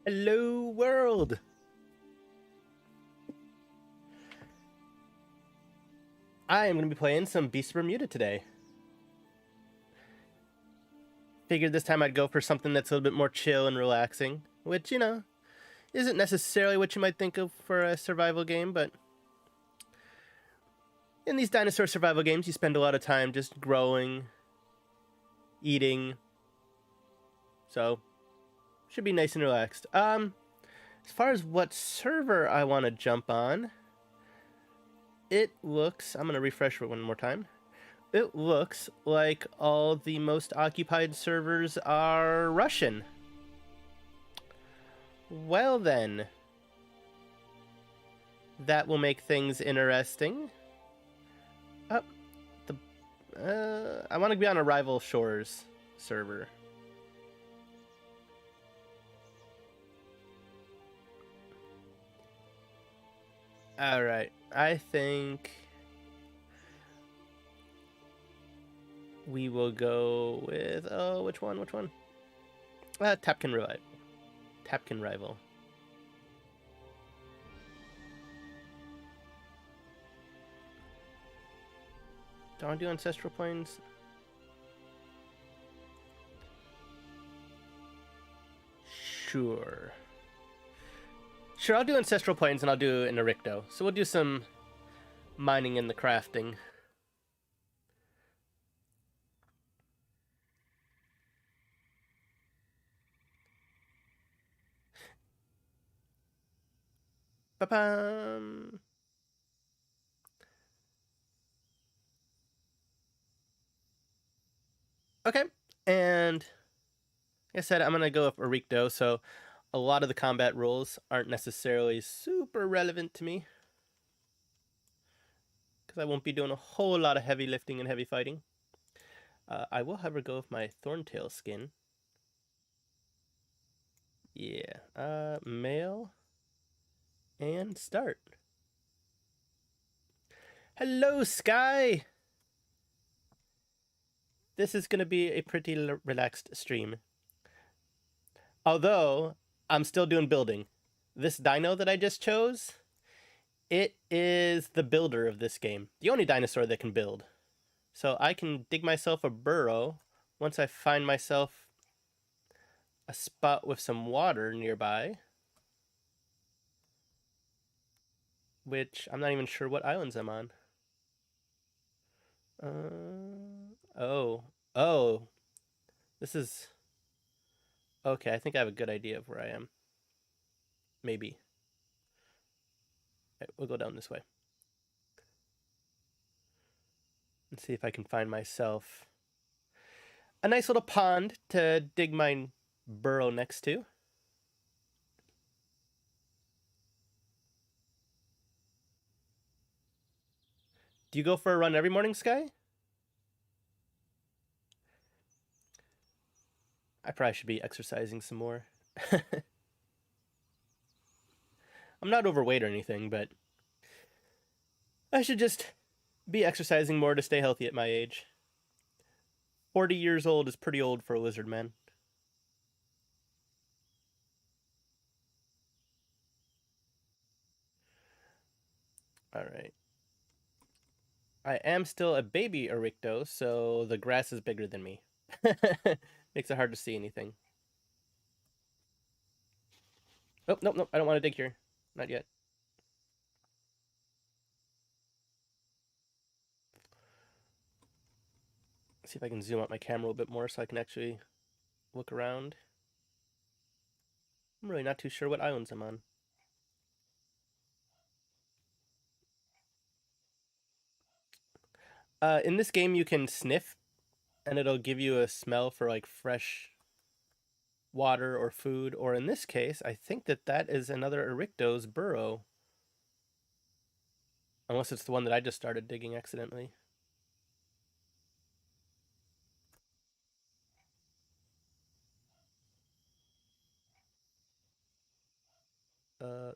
Hello world! I am going to be playing some Beast of Bermuda today. Figured this time I'd go for something that's a little bit more chill and relaxing, which, you know, isn't necessarily what you might think of for a survival game, but in these dinosaur survival games you spend a lot of time just growing, eating, so should be nice and relaxed. As far as what server I want to jump on, it looks, I'm going to refresh it one more time. It looks like all the most occupied servers are Russian. Well then, that will make things interesting. I want to be on a rival shores server. Alright, I think we will go with, which one? Tapkin Rival. Tapkin Rival. Do I want to do Ancestral Plains? Sure. Sure, I'll do Ancestral Plains and I'll do an Orycto. So we'll do some mining and the crafting. Ba-bam! Okay, and like I said, I'm going to go with Orycto, so a lot of the combat rules aren't necessarily super relevant to me, because I won't be doing a whole lot of heavy lifting and heavy fighting. I will, however, go with my Thorntail skin. Yeah, male, and start. Hello, Sky! This is going to be a pretty relaxed stream. Although, I'm still doing building. This dino that I just chose, it is the builder of this game. The only dinosaur that can build. So I can dig myself a burrow once I find myself a spot with some water nearby. Which, I'm not even sure what islands I'm on. Oh. This is... Okay, I think I have a good idea of where I am. Maybe. Right, we'll go down this way. And see if I can find myself a nice little pond to dig my burrow next to. Do you go for a run every morning, Sky? I probably should be exercising some more. I'm not overweight or anything, but I should just be exercising more to stay healthy at my age. 40 years old is pretty old for a lizard man. Alright. I am still a baby Orycto, so the grass is bigger than me. Makes it hard to see anything. Oh, nope, I don't want to dig here. Not yet. See if I can zoom out my camera a little bit more so I can actually look around. I'm really not too sure what islands I'm on. In this game, you can sniff, and it'll give you a smell for like fresh water or food. Or in this case, I think that is another Orycto's burrow. Unless it's the one that I just started digging accidentally.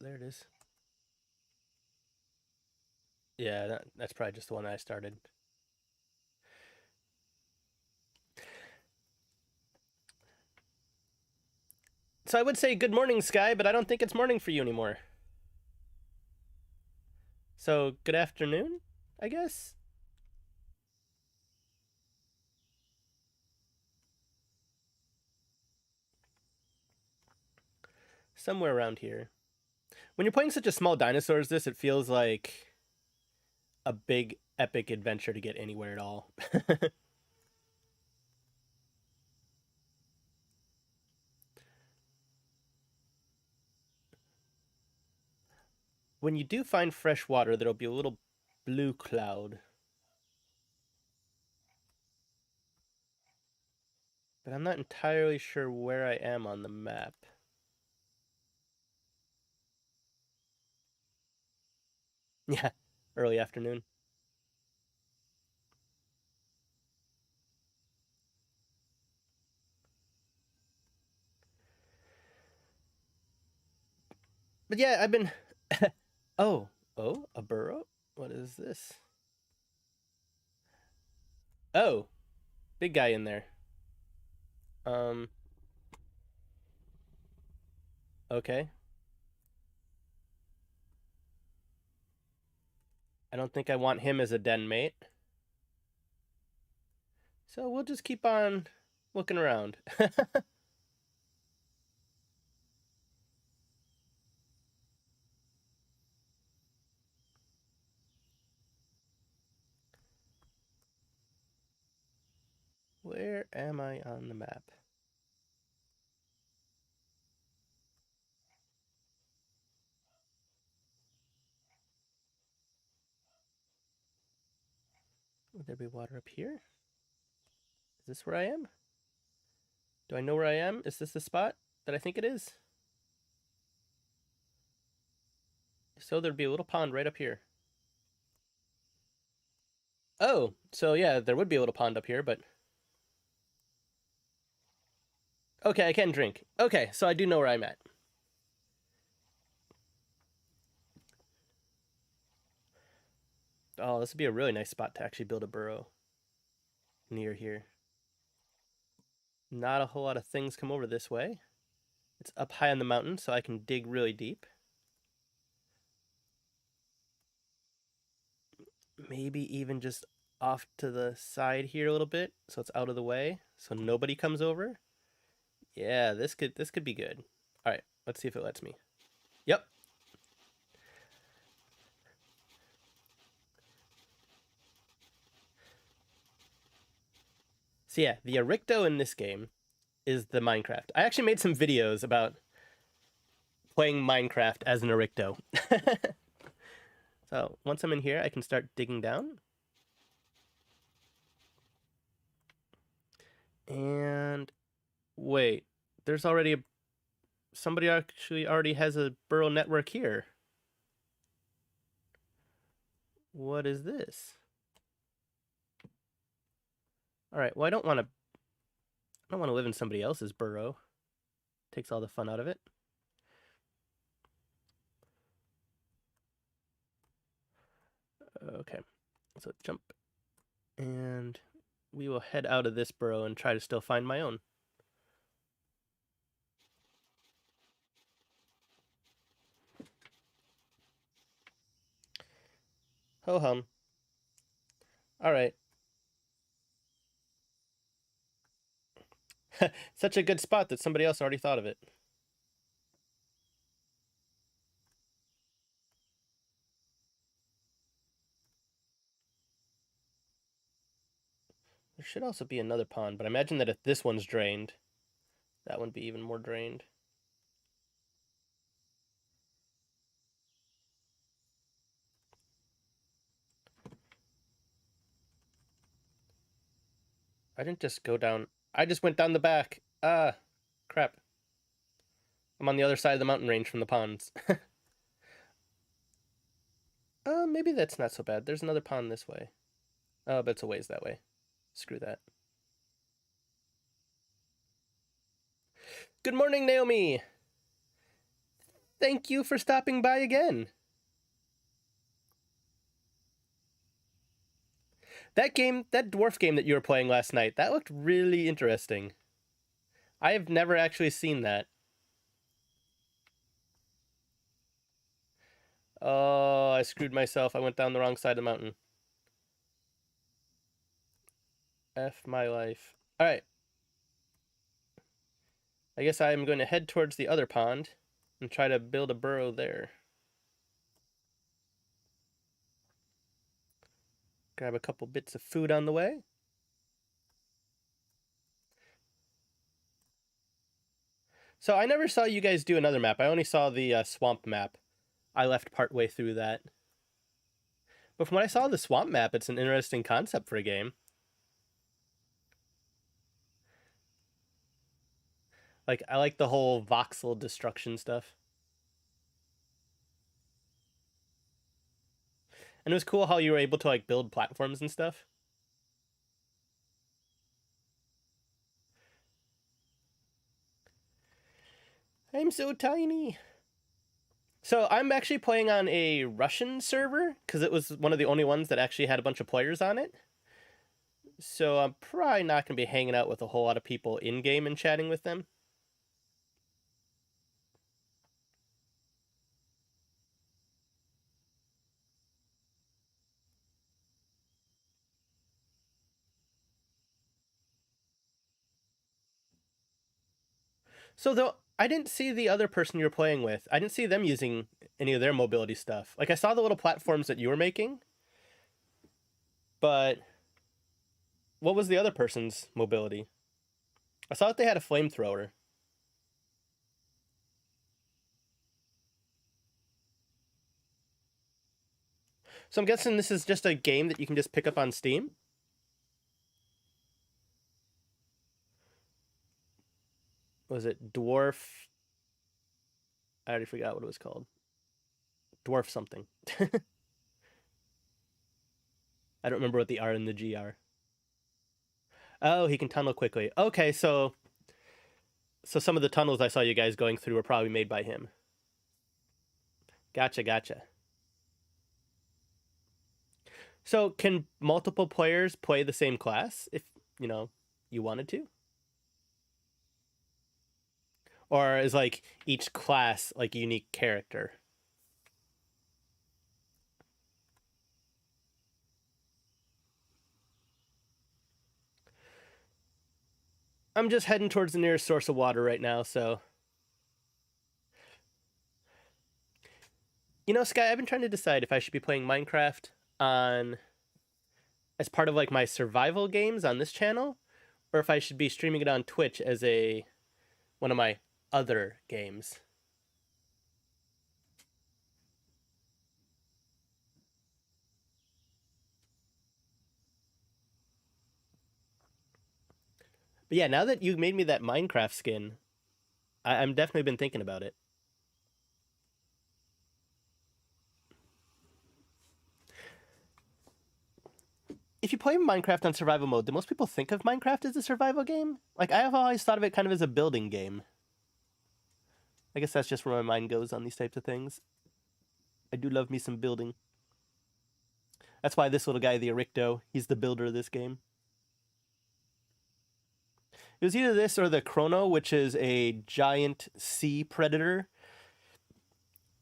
There it is. Yeah, that's probably just the one that I started. So I would say good morning, Sky, but I don't think it's morning for you anymore. So good afternoon, I guess? Somewhere around here. When you're playing such a small dinosaur as this, it feels like a big epic adventure to get anywhere at all. When you do find fresh water, there'll be a little blue cloud. But I'm not entirely sure where I am on the map. Yeah, early afternoon. But yeah, I've been... oh, a burrow? What is this? Oh, big guy in there. Um, okay. I don't think I want him as a den mate. So we'll just keep on looking around. Where am I on the map? Would there be water up here? Is this where I am? Do I know where I am? Is this the spot that I think it is? If so, there'd be a little pond right up here. Oh, so yeah, there would be a little pond up here, but... okay, I can drink. Okay, so I do know where I'm at. Oh, this would be a really nice spot to actually build a burrow near here. Not a whole lot of things come over this way. It's up high on the mountain, so I can dig really deep. Maybe even just off to the side here a little bit, so it's out of the way, so nobody comes over. Yeah, this could be good. All right, let's see if it lets me. Yep. So yeah, the Orycto in this game is the Minecraft. I actually made some videos about playing Minecraft as an Orycto. So once I'm in here, I can start digging down. And wait, there's already somebody actually already has a burrow network here. What is this? All right, well, I don't want to live in somebody else's burrow. Takes all the fun out of it. Okay, so jump. And we will head out of this burrow and try to still find my own. Ho hum. All right. Such a good spot that somebody else already thought of it. There should also be another pond, but I imagine that if this one's drained, that one be even more drained. I didn't just go down. I just went down the back. Ah, crap. I'm on the other side of the mountain range from the ponds. Maybe that's not so bad. There's another pond this way. Oh, but it's a ways that way. Screw that. Good morning, Naomi! Thank you for stopping by again. That game, that dwarf game that you were playing last night, that looked really interesting. I have never actually seen that. Oh, I screwed myself. I went down the wrong side of the mountain. F my life. Alright. I guess I'm going to head towards the other pond and try to build a burrow there. Grab a couple bits of food on the way. So I never saw you guys do another map. I only saw the swamp map. I left partway through that. But from what I saw the swamp map, it's an interesting concept for a game. Like, I like the whole voxel destruction stuff. And it was cool how you were able to like build platforms and stuff. I'm so tiny. So I'm actually playing on a Russian server because it was one of the only ones that actually had a bunch of players on it. So I'm probably not going to be hanging out with a whole lot of people in game and chatting with them. So though I didn't see the other person you were playing with. I didn't see them using any of their mobility stuff. Like I saw the little platforms that you were making, but what was the other person's mobility? I saw that they had a flamethrower. So I'm guessing this is just a game that you can just pick up on Steam? Was it Dwarf? I already forgot what it was called. Dwarf something. I don't remember what the R and the G are. Oh, he can tunnel quickly. Okay, so some of the tunnels I saw you guys going through were probably made by him. Gotcha, gotcha. So can multiple players play the same class if, you know, you wanted to? Or is like each class like a unique character? I'm just heading towards the nearest source of water right now, so you know, Sky, I've been trying to decide if I should be playing Minecraft on as part of like my survival games on this channel, or if I should be streaming it on Twitch as a one of my other games. But yeah, now that you made me that Minecraft skin, I'm definitely been thinking about it. If you play Minecraft on survival mode, do most people think of Minecraft as a survival game? Like, I have always thought of it kind of as a building game. I guess that's just where my mind goes on these types of things. I do love me some building. That's why this little guy, the Orycto, he's the builder of this game. It was either this or the Krono, which is a giant sea predator.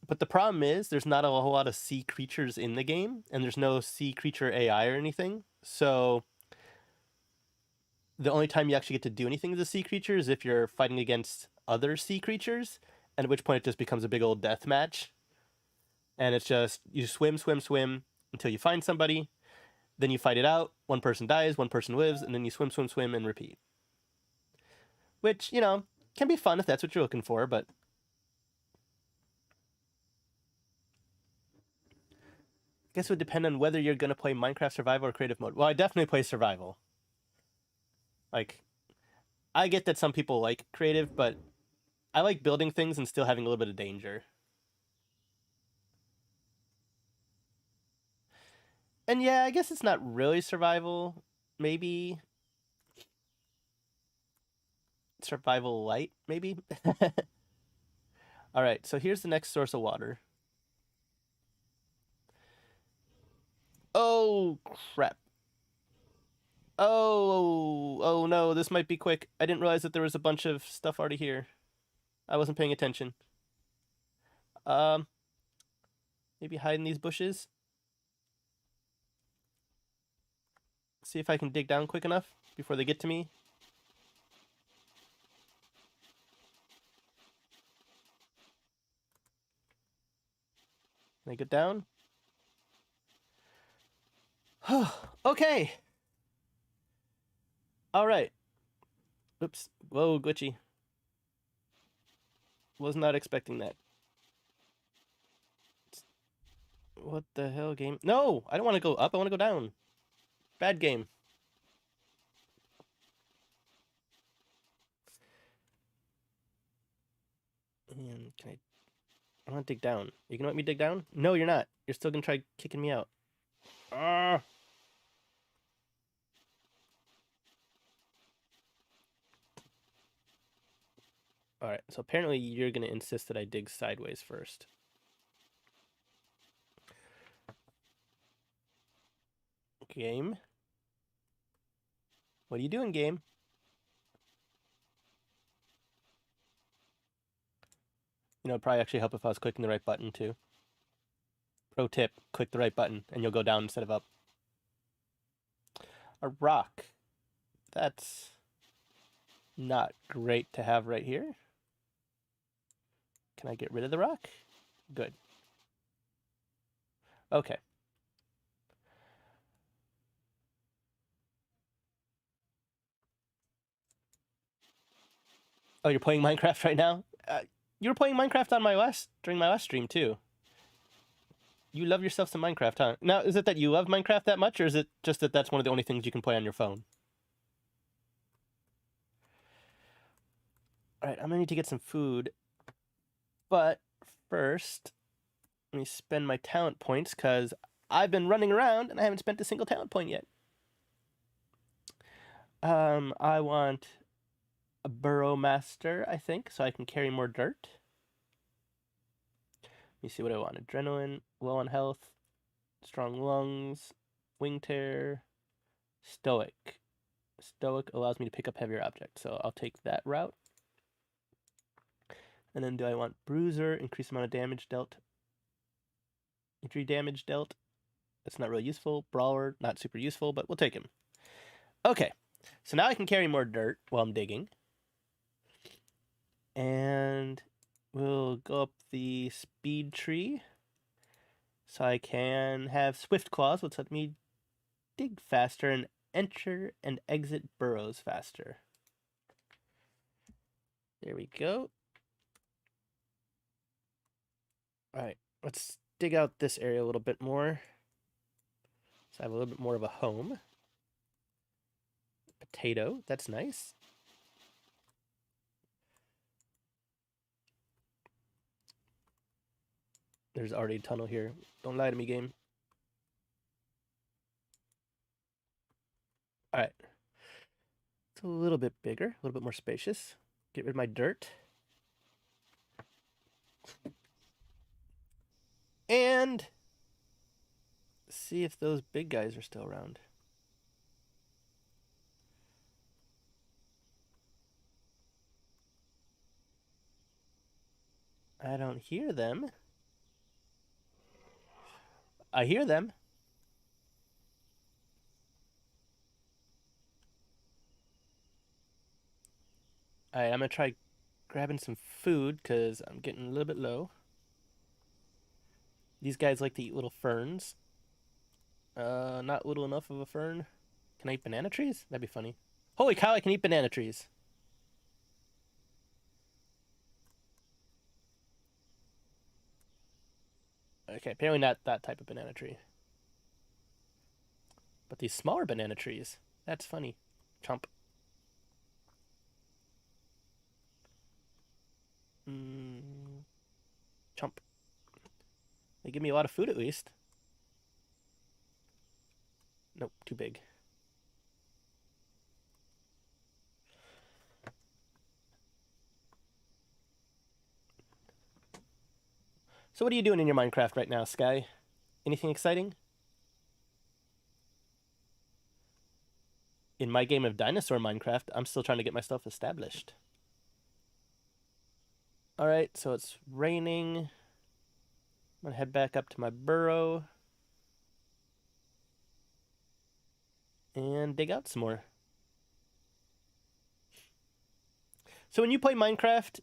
But the problem is, there's not a whole lot of sea creatures in the game, and there's no sea creature AI or anything. So the only time you actually get to do anything as a sea creature is if you're fighting against other sea creatures, and at which point it just becomes a big old death match. And it's just you swim, swim, swim until you find somebody, then you fight it out. One person dies, one person lives, and then you swim, swim, swim, and repeat. Which, you know, can be fun if that's what you're looking for, but I guess it would depend on whether you're going to play Minecraft Survival or Creative Mode. Well, I definitely play Survival. Like, I get that some people like Creative, but I like building things and still having a little bit of danger. And yeah, I guess it's not really Survival. Maybe Survival Light, maybe? All right, so here's the next source of water. Oh, crap. Oh no, this might be quick. I didn't realize that there was a bunch of stuff already here. I wasn't paying attention. Um, Maybe hide in these bushes. See if I can dig down quick enough before they get to me. Can I get down? Okay. All right. Oops. Whoa, glitchy. Was not expecting that. What the hell, game? No! I don't want to go up. I want to go down. Bad game. And can I want to dig down. You gonna let me dig down? No, you're not. You're still gonna try kicking me out. Ah! Alright, so apparently you're gonna insist that I dig sideways first. Game? What are you doing, game? You know, it'd probably actually help if I was clicking the right button, too. Pro tip, click the right button, and you'll go down instead of up. A rock. That's not great to have right here. Can I get rid of the rock? Good. Okay. Oh, you're playing Minecraft right now? You were playing Minecraft on during my last stream, too. You love yourself some Minecraft, huh? Now, is it that you love Minecraft that much, or is it just that that's one of the only things you can play on your phone? Alright, I'm gonna need to get some food. But first, let me spend my talent points, because I've been running around and I haven't spent a single talent point yet. I want a burrow master, I think, so I can carry more dirt. Let me see what I want. Adrenaline, low on health, strong lungs, wing tear, stoic. Stoic allows me to pick up heavier objects, so I'll take that route. And then do I want bruiser, increase amount of damage dealt, injury damage dealt. That's not really useful. Brawler, not super useful, but we'll take him. Okay, so now I can carry more dirt while I'm digging. And we'll go up the speed tree. So I can have swift claws, which let me dig faster and enter and exit burrows faster. There we go. Alright, let's dig out this area a little bit more. So I have a little bit more of a home. Potato, that's nice. There's already a tunnel here. Don't lie to me, game. Alright. It's a little bit bigger, a little bit more spacious. Get rid of my dirt. And see if those big guys are still around. I don't hear them. I hear them. Alright, I'm gonna try grabbing some food because I'm getting a little bit low. These guys like to eat little ferns. Not little enough of a fern. Can I eat banana trees? That'd be funny. Holy cow, I can eat banana trees. Okay, apparently not that type of banana tree. But these smaller banana trees. That's funny. Chomp. Chomp. They give me a lot of food at least. Nope, too big. So what are you doing in your Minecraft right now, Sky? Anything exciting? In my game of dinosaur Minecraft, I'm still trying to get myself established. Alright, so it's raining. I'm gonna head back up to my burrow and dig out some more. So when you play Minecraft,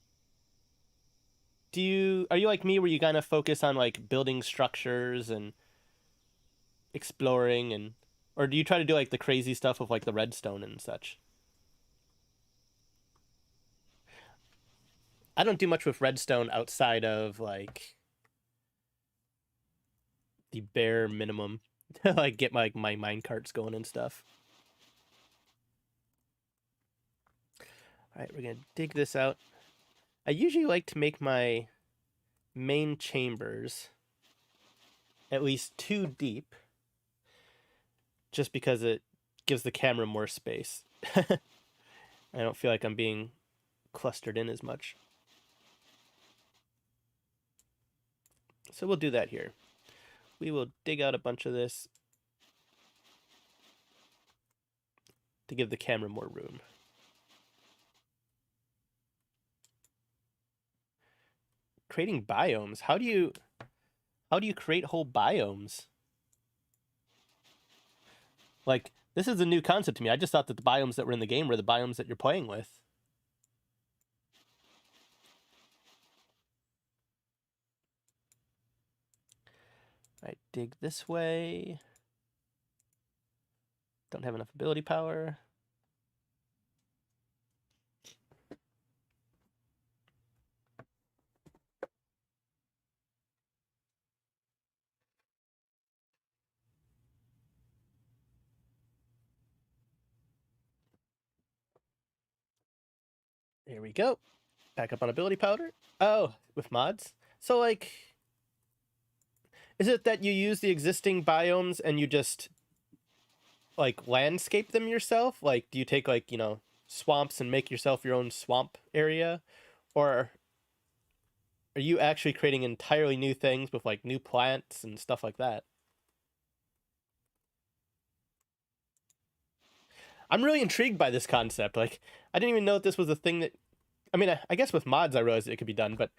are you like me where you kind of focus on like building structures and exploring, and or do you try to do like the crazy stuff with like the redstone and such? I don't do much with redstone outside of like the bare minimum to like get my mine carts going and stuff. All right, we're gonna dig this out. I usually like to make my main chambers at least 2 deep, just because it gives the camera more space. I don't feel like I'm being clustered in as much. So we'll do that here. We will dig out a bunch of this to give the camera more room. Creating biomes. How do you create whole biomes? Like, this is a new concept to me. I just thought that the biomes that were in the game were the biomes that you're playing with. All right, dig this way. Don't have enough ability power. There we go. Back up on ability powder. Oh, with mods? So, like, is it that you use the existing biomes and you just, like, landscape them yourself? Like, do you take, like, you know, swamps and make yourself your own swamp area? Or are you actually creating entirely new things with, like, new plants and stuff like that? I'm really intrigued by this concept. Like, I didn't even know that this was a thing that... I mean, I guess with mods I realized it could be done, but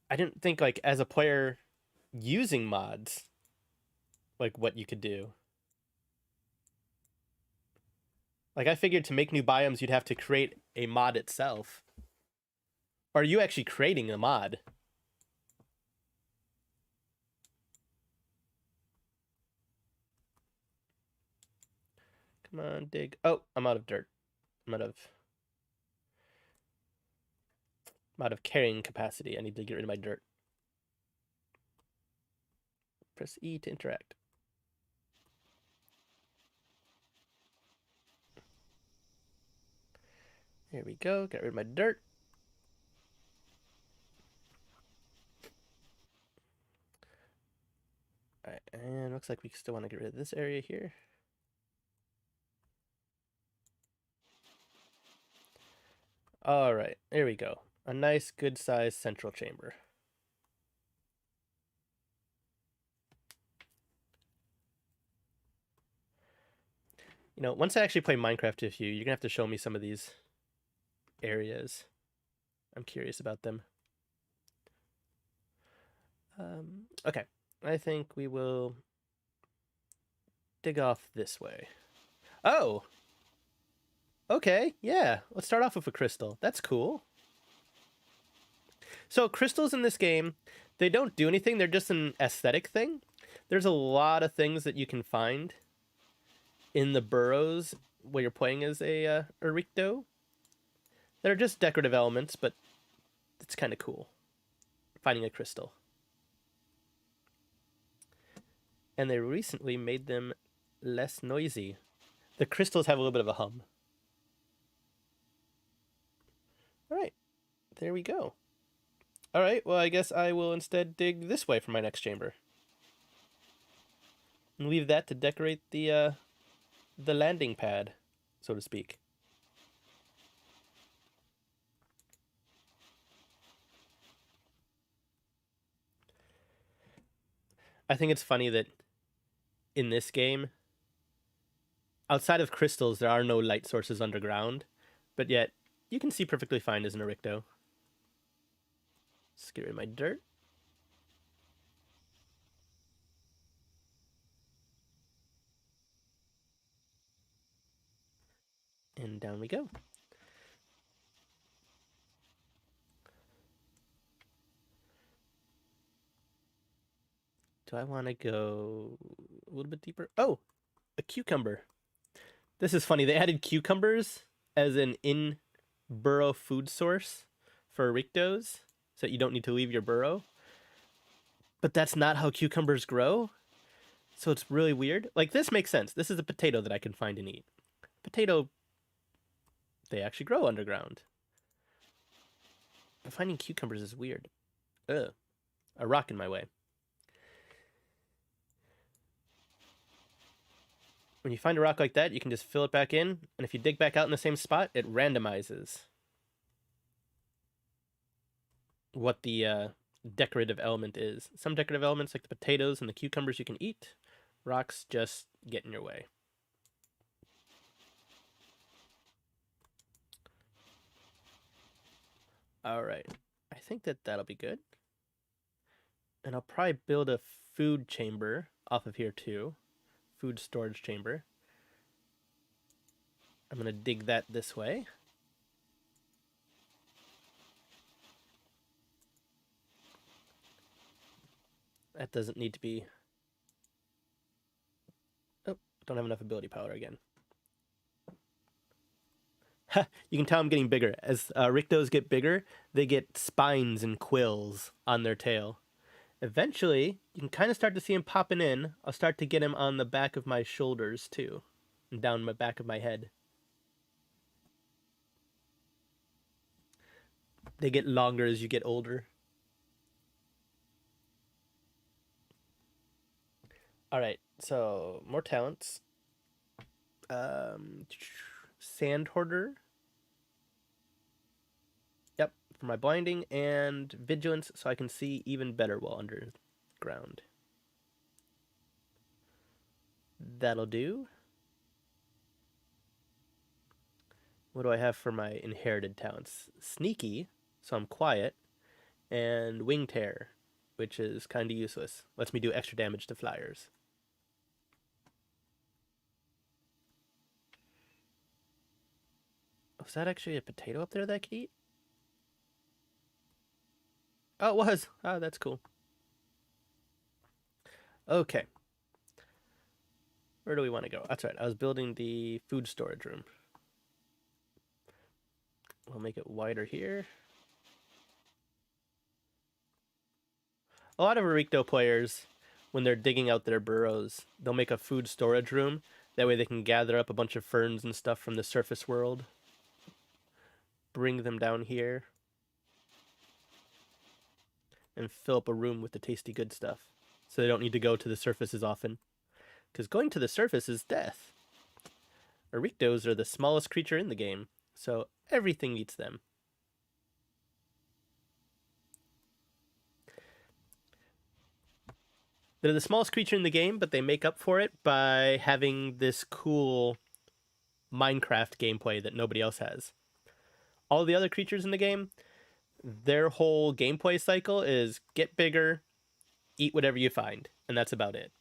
I didn't think, like, as a player using mods, like, what you could do. Like, I figured to make new biomes, you'd have to create a mod itself. Or are you actually creating a mod? Come on, dig. Oh, I'm out of dirt. I'm out of carrying capacity. I need to get rid of my dirt. Press E to interact. There we go. Got rid of my dirt. All right, and looks like we still want to get rid of this area here. All right, there we go. A nice, good-sized central chamber. You know, once I actually play Minecraft with you, you're gonna have to show me some of these areas. I'm curious about them. Okay, I think we will dig off this way. Oh! Okay, yeah. Let's start off with a crystal. That's cool. So crystals in this game, they don't do anything. They're just an aesthetic thing. There's a lot of things that you can find in the burrows where you're playing as a Orycto that are just decorative elements, but it's kind of cool finding a crystal. And they recently made them less noisy. The crystals have a little bit of a hum. All right, there we go. All right, well, I guess I will instead dig this way for my next chamber. And leave that to decorate the landing pad, so to speak. I think it's funny that in this game, outside of crystals, there are no light sources underground, but yet you can see perfectly fine as an Orycto. Let's get rid of my dirt. And down we go. Do I want to go a little bit deeper? Oh, a cucumber. This is funny. They added cucumbers as an in-burrow food source for Oryctos, so that you don't need to leave your burrow. But that's not how cucumbers grow. So it's really weird. Like, this makes sense. This is a potato that I can find and eat. Potato, they actually grow underground. But finding cucumbers is weird. Ugh. A rock in my way. When you find a rock like that, you can just fill it back in, and if you dig back out in the same spot, it randomizes what the decorative element is. Some decorative elements, like the potatoes and the cucumbers, you can eat. Rocks just get in your way. All right. I think that that'll be good. And I'll probably build a food chamber off of here too. Food storage chamber. I'm going to dig that this way. That doesn't need to be... Oh, don't have enough ability power again. You can tell I'm getting bigger. As Rictos get bigger, they get spines and quills on their tail. Eventually, you can kind of start to see him popping in. I'll start to get him on the back of my shoulders too, and down the back of my head. They get longer as you get older. All right, so more talents. Sand hoarder. Yep, for my blinding and vigilance, so I can see even better while underground. That'll do. What do I have for my inherited talents? Sneaky, so I'm quiet, and wing tear, which is kind of useless. Lets me do extra damage to flyers. Oh, is that actually a potato up there that I could eat? Oh, it was. Oh, that's cool. Okay. Where do we want to go? That's right. I was building the food storage room. We'll make it wider here. A lot of Orycto players, when they're digging out their burrows, they'll make a food storage room. That way they can gather up a bunch of ferns and stuff from the surface world. Bring them down here. And fill up a room with the tasty good stuff. So they don't need to go to the surface as often. Because going to the surface is death. Oryctos are the smallest creature in the game, so everything eats them. They're the smallest creature in the game, but they make up for it by having this cool Minecraft gameplay that nobody else has. All the other creatures in the game, their whole gameplay cycle is get bigger, eat whatever you find, and that's about it.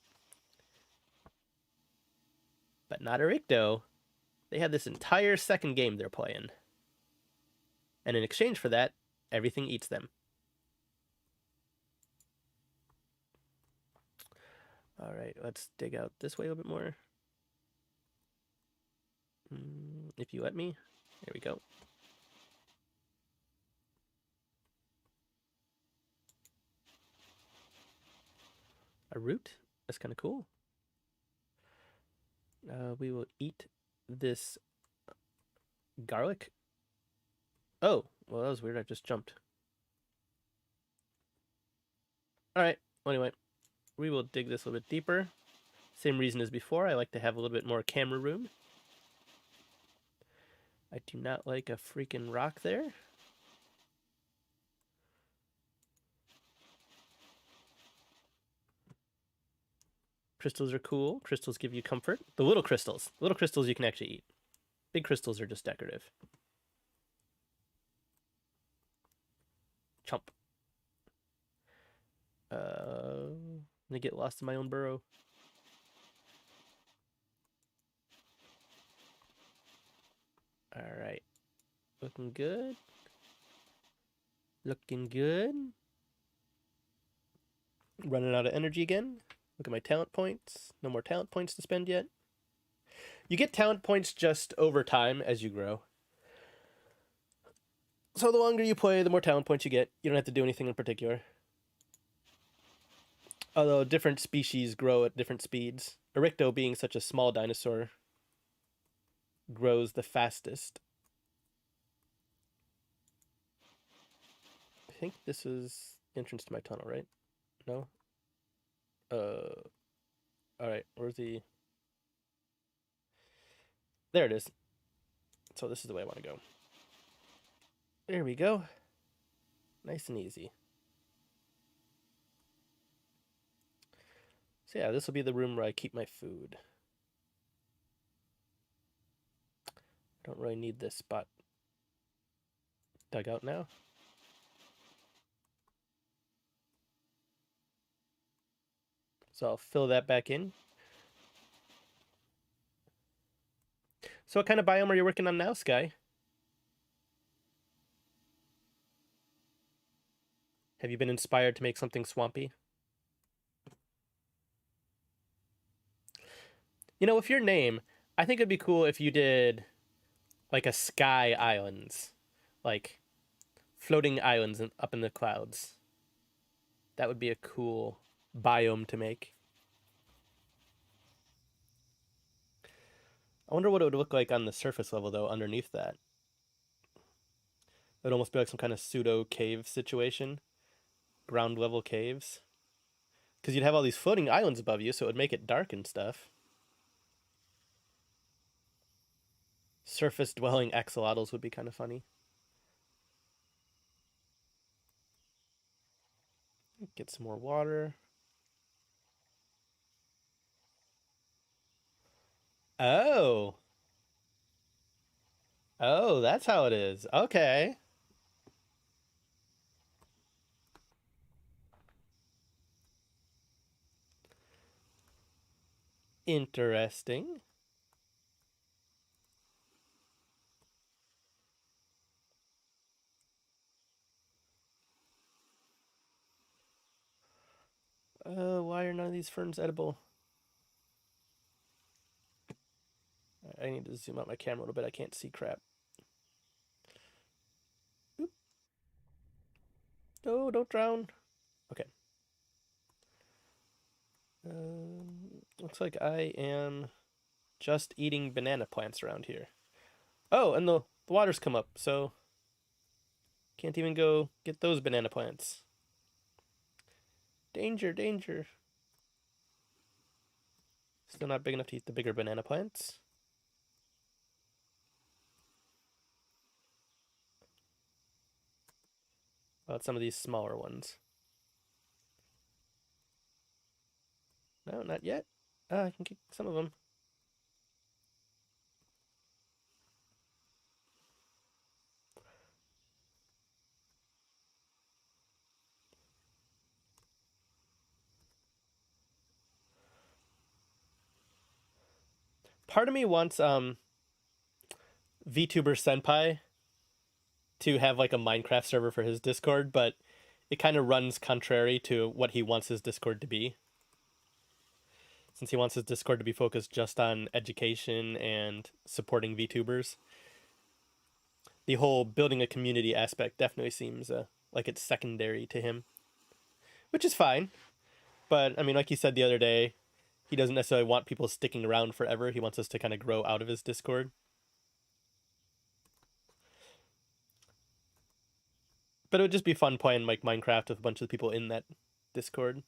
But not Orycto. They have this entire second game they're playing. And in exchange for that, everything eats them. All right, let's dig out this way a little bit more. If you let me. There we go. A root? That's kind of cool. We will eat this garlic. Oh, well, that was weird. I just jumped. All right. Well, anyway, we will dig this a little bit deeper. Same reason as before. I like to have a little bit more camera room. I do not like a freaking rock there. Crystals are cool. Crystals give you comfort. The little crystals. Little crystals you can actually eat. Big crystals are just decorative. Chomp. I'm gonna get lost in my own burrow. All right. Looking good. Looking good. Running out of energy again. Look at my talent points. No more talent points to spend yet. You get talent points just over time as you grow. So the longer you play, the more talent points you get. You don't have to do anything in particular. Although different species grow at different speeds. Orycto, being such a small dinosaur, grows the fastest. I think this is the entrance to my tunnel, right? No? Alright, where's the... There it is. So this is the way I want to go. There we go. Nice and easy. So yeah, this will be the room where I keep my food. Don't really need this spot dug out now. So I'll fill that back in. So what kind of biome are you working on now, Sky? Have you been inspired to make something swampy? You know, with your name, I think it'd be cool if you did like a sky islands. Like floating islands up in the clouds. That would be a cool biome to make. I wonder what it would look like on the surface level, though, underneath that. It would almost be like some kind of pseudo cave situation. Ground level caves. Because you'd have all these floating islands above you, so it would make it dark and stuff. Surface dwelling axolotls would be kind of funny. Get some more water. Oh. Oh, that's how it is. Okay. Interesting. Why are none of these ferns edible? I need to zoom out my camera a little bit. I can't see crap. Oop. No, don't drown. Okay. Looks like I am just eating banana plants around here. Oh, and the water's come up, so can't even go get those banana plants. Danger, danger. Still not big enough to eat the bigger banana plants. About some of these smaller ones. No, not yet. I can get some of them. Part of me wants VTuber Senpai to have like a Minecraft server for his Discord, but it kind of runs contrary to what he wants his Discord to be. Since he wants his Discord to be focused just on education and supporting VTubers, the whole building a community aspect definitely seems like it's secondary to him, which is fine. But I mean, like he said the other day, he doesn't necessarily want people sticking around forever. He wants us to kind of grow out of his Discord. But it would just be fun playing like Minecraft with a bunch of people in that Discord.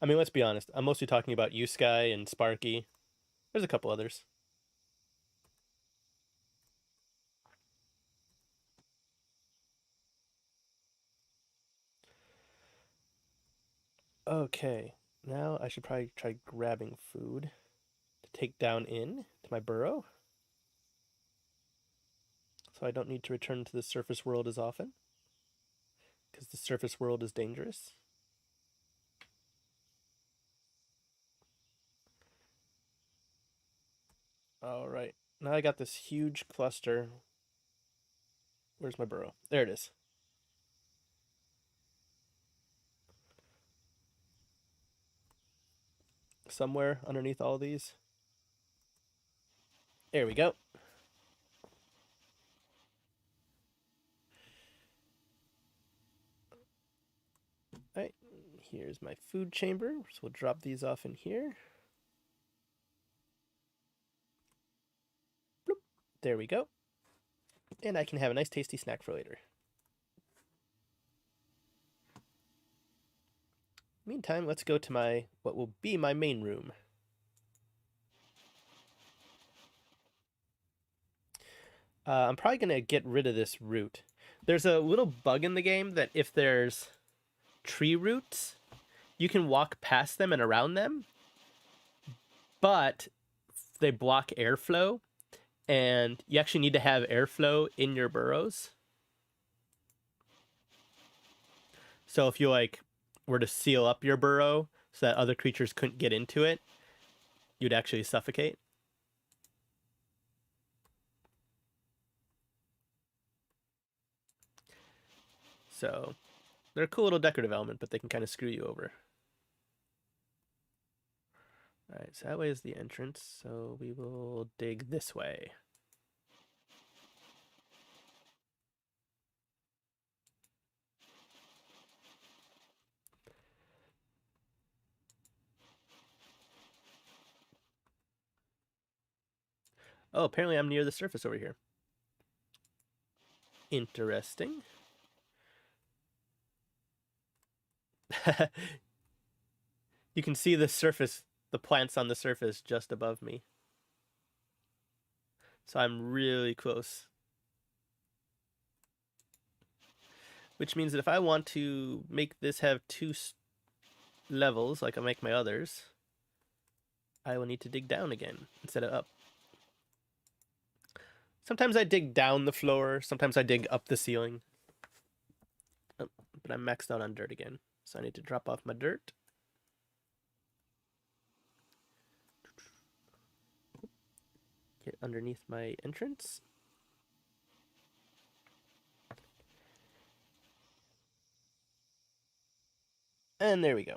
I mean, let's be honest. I'm mostly talking about you, Sky, and Sparky. There's a couple others. Okay, now I should probably try grabbing food to take down in to my burrow, so I don't need to return to the surface world as often. because the surface world is dangerous. All right, now I got this huge cluster. Where's my burrow? There it is. Somewhere underneath all these. There we go. All right, here's my food chamber. So we'll drop these off in here. Bloop. There we go. And I can have a nice tasty snack for later. Meantime, let's go to my what will be my main room. I'm probably going to get rid of this root. There's a little bug in the game that if there's tree roots, you can walk past them and around them, but they block airflow, and you actually need to have airflow in your burrows. So if you like were to seal up your burrow so that other creatures couldn't get into it, you'd actually suffocate. So they're a cool little decorative element, but they can kind of screw you over. All right, so that way is the entrance. So we will dig this way. Oh, apparently I'm near the surface over here. Interesting. You can see the surface, the plants on the surface just above me. So I'm really close. Which means that if I want to make this have two levels, like I make my others, I will need to dig down again instead of up. Sometimes I dig down the floor, sometimes I dig up the ceiling. Oh, but I'm maxed out on dirt again, so I need to drop off my dirt. Get underneath my entrance. And there we go.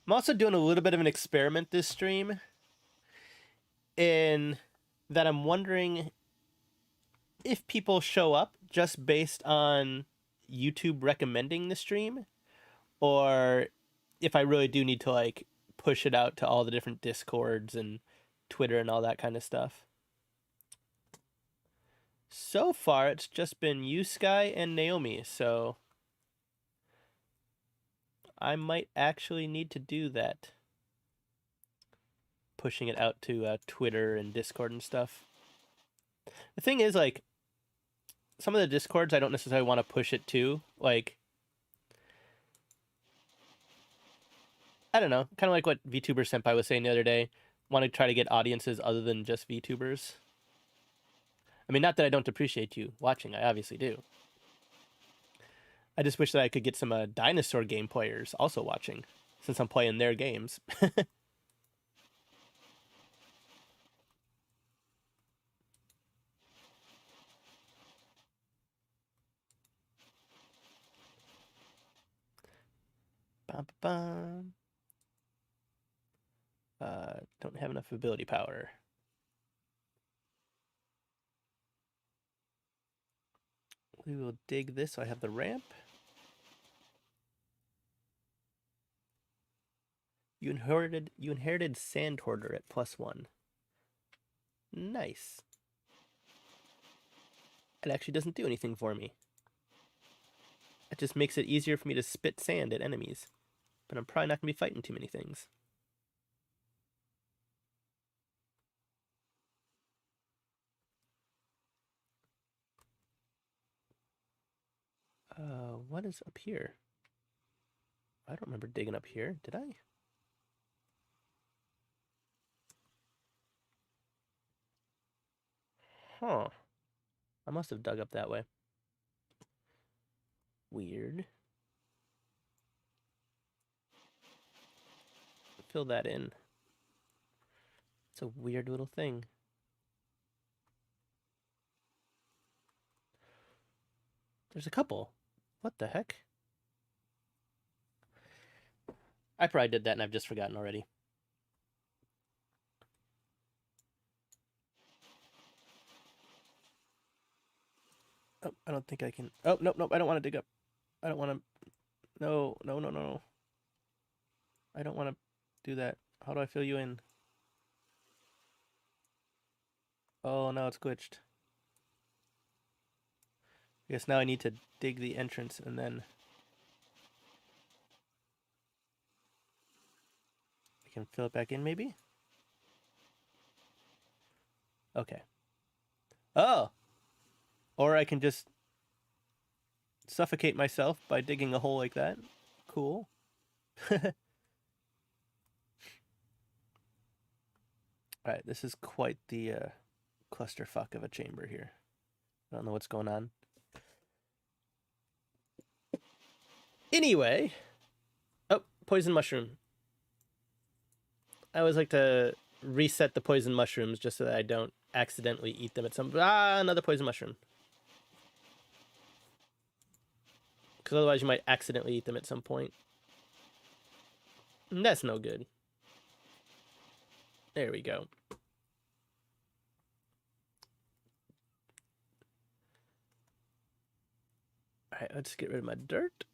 I'm also doing a little bit of an experiment this stream in that I'm wondering if people show up just based on YouTube recommending the stream, or if I really do need to like push it out to all the different Discords and Twitter and all that kind of stuff. So far, it's just been you, Sky, and Naomi, so I might actually need to do that. Pushing it out to Twitter and Discord and stuff. The thing is, like, some of the Discords I don't necessarily want to push it to. Like, I don't know, kind of like what VTuber Senpai was saying the other day. Want to try to get audiences other than just VTubers. I mean, not that I don't appreciate you watching, I obviously do. I just wish that I could get some dinosaur game players also watching, since I'm playing their games. Bum, bum, bum. Don't have enough ability power. We will dig this so I have the ramp. You inherited Sand Hoarder at +1. Nice. It actually doesn't do anything for me. It just makes it easier for me to spit sand at enemies. But I'm probably not going to be fighting too many things. What is up here? I don't remember digging up here, did I? Huh. I must have dug up that way. Weird. Fill that in. It's a weird little thing. There's a couple. What the heck? I probably did that and I've just forgotten already. Oh, I don't think I can. Oh, nope, nope. I don't want to dig up. I don't want to. No, no, no, no. I don't want to do that. How do I fill you in? Oh, no, it's glitched. I guess now I need to dig the entrance and then I can fill it back in maybe? Okay. Oh! Or I can just suffocate myself by digging a hole like that. Cool. Alright, this is quite the clusterfuck of a chamber here. I don't know what's going on. Anyway. Oh, poison mushroom. I always like to reset the poison mushrooms just so that I don't accidentally eat them at some... Ah, another poison mushroom. Because otherwise you might accidentally eat them at some point. And that's no good. There we go. Alright, let's get rid of my dirt.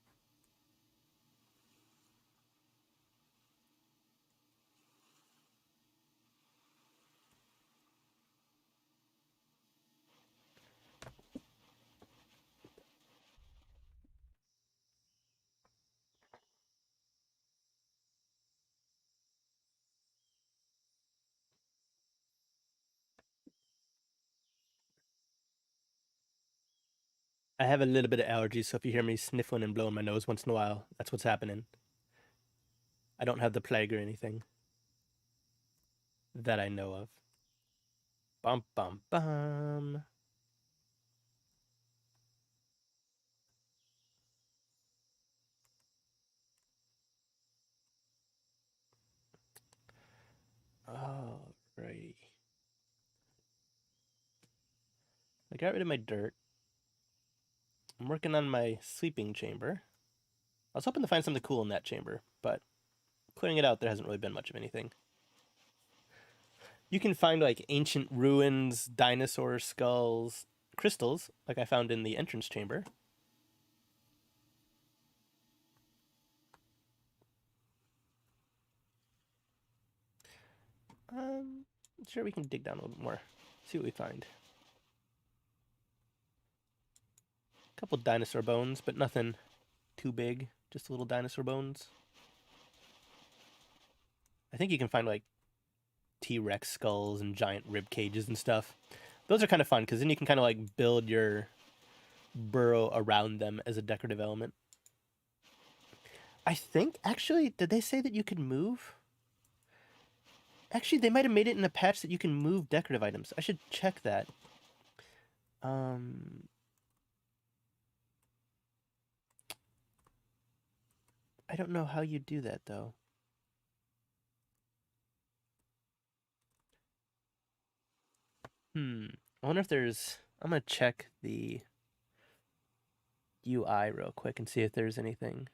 I have a little bit of allergies, so if you hear me sniffling and blowing my nose once in a while, that's what's happening. I don't have the plague or anything that I know of. Bum, bum, bum. Alrighty. I got rid of my dirt. I'm working on my sleeping chamber. I was hoping to find something cool in that chamber, but clearing it out, there hasn't really been much of anything. You can find like ancient ruins, dinosaur skulls, crystals, like I found in the entrance chamber. Sure, we can dig down a little bit more. See what we find. A couple dinosaur bones, but nothing too big. Just little dinosaur bones. I think you can find like T-Rex skulls and giant rib cages and stuff. Those are kind of fun because then you can kind of like build your burrow around them as a decorative element. I think, actually, did they say that you could move? Actually, they might have made it in a patch that you can move decorative items. I should check that. I don't know how you do that, though. I wonder if there's... I'm going to check the UI real quick and see if there's anything.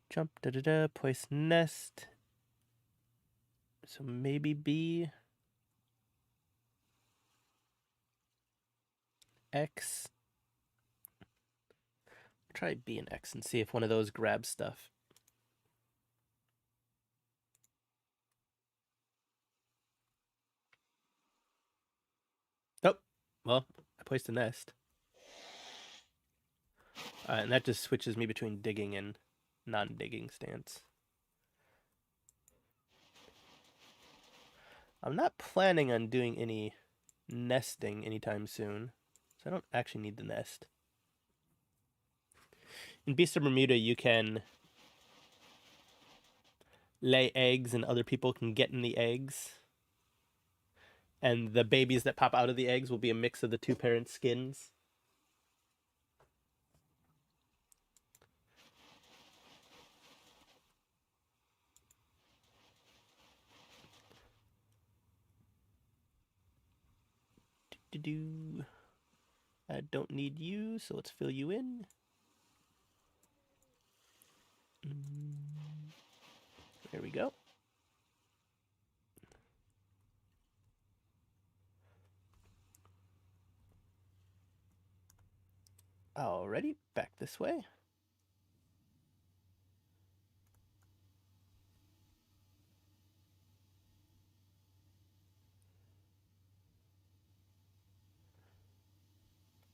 Jump, da-da-da, place nest. So maybe B. X. Try B and X and see if one of those grabs stuff. Oh, well, I placed a nest. And that just switches me between digging and non-digging stance. I'm not planning on doing any nesting anytime soon, so I don't actually need the nest. In Beast of Bermuda, you can lay eggs and other people can get in the eggs. And the babies that pop out of the eggs will be a mix of the two parents' skins. Do-do-do. I don't need you, so let's fill you in. There we go. Alrighty, back this way.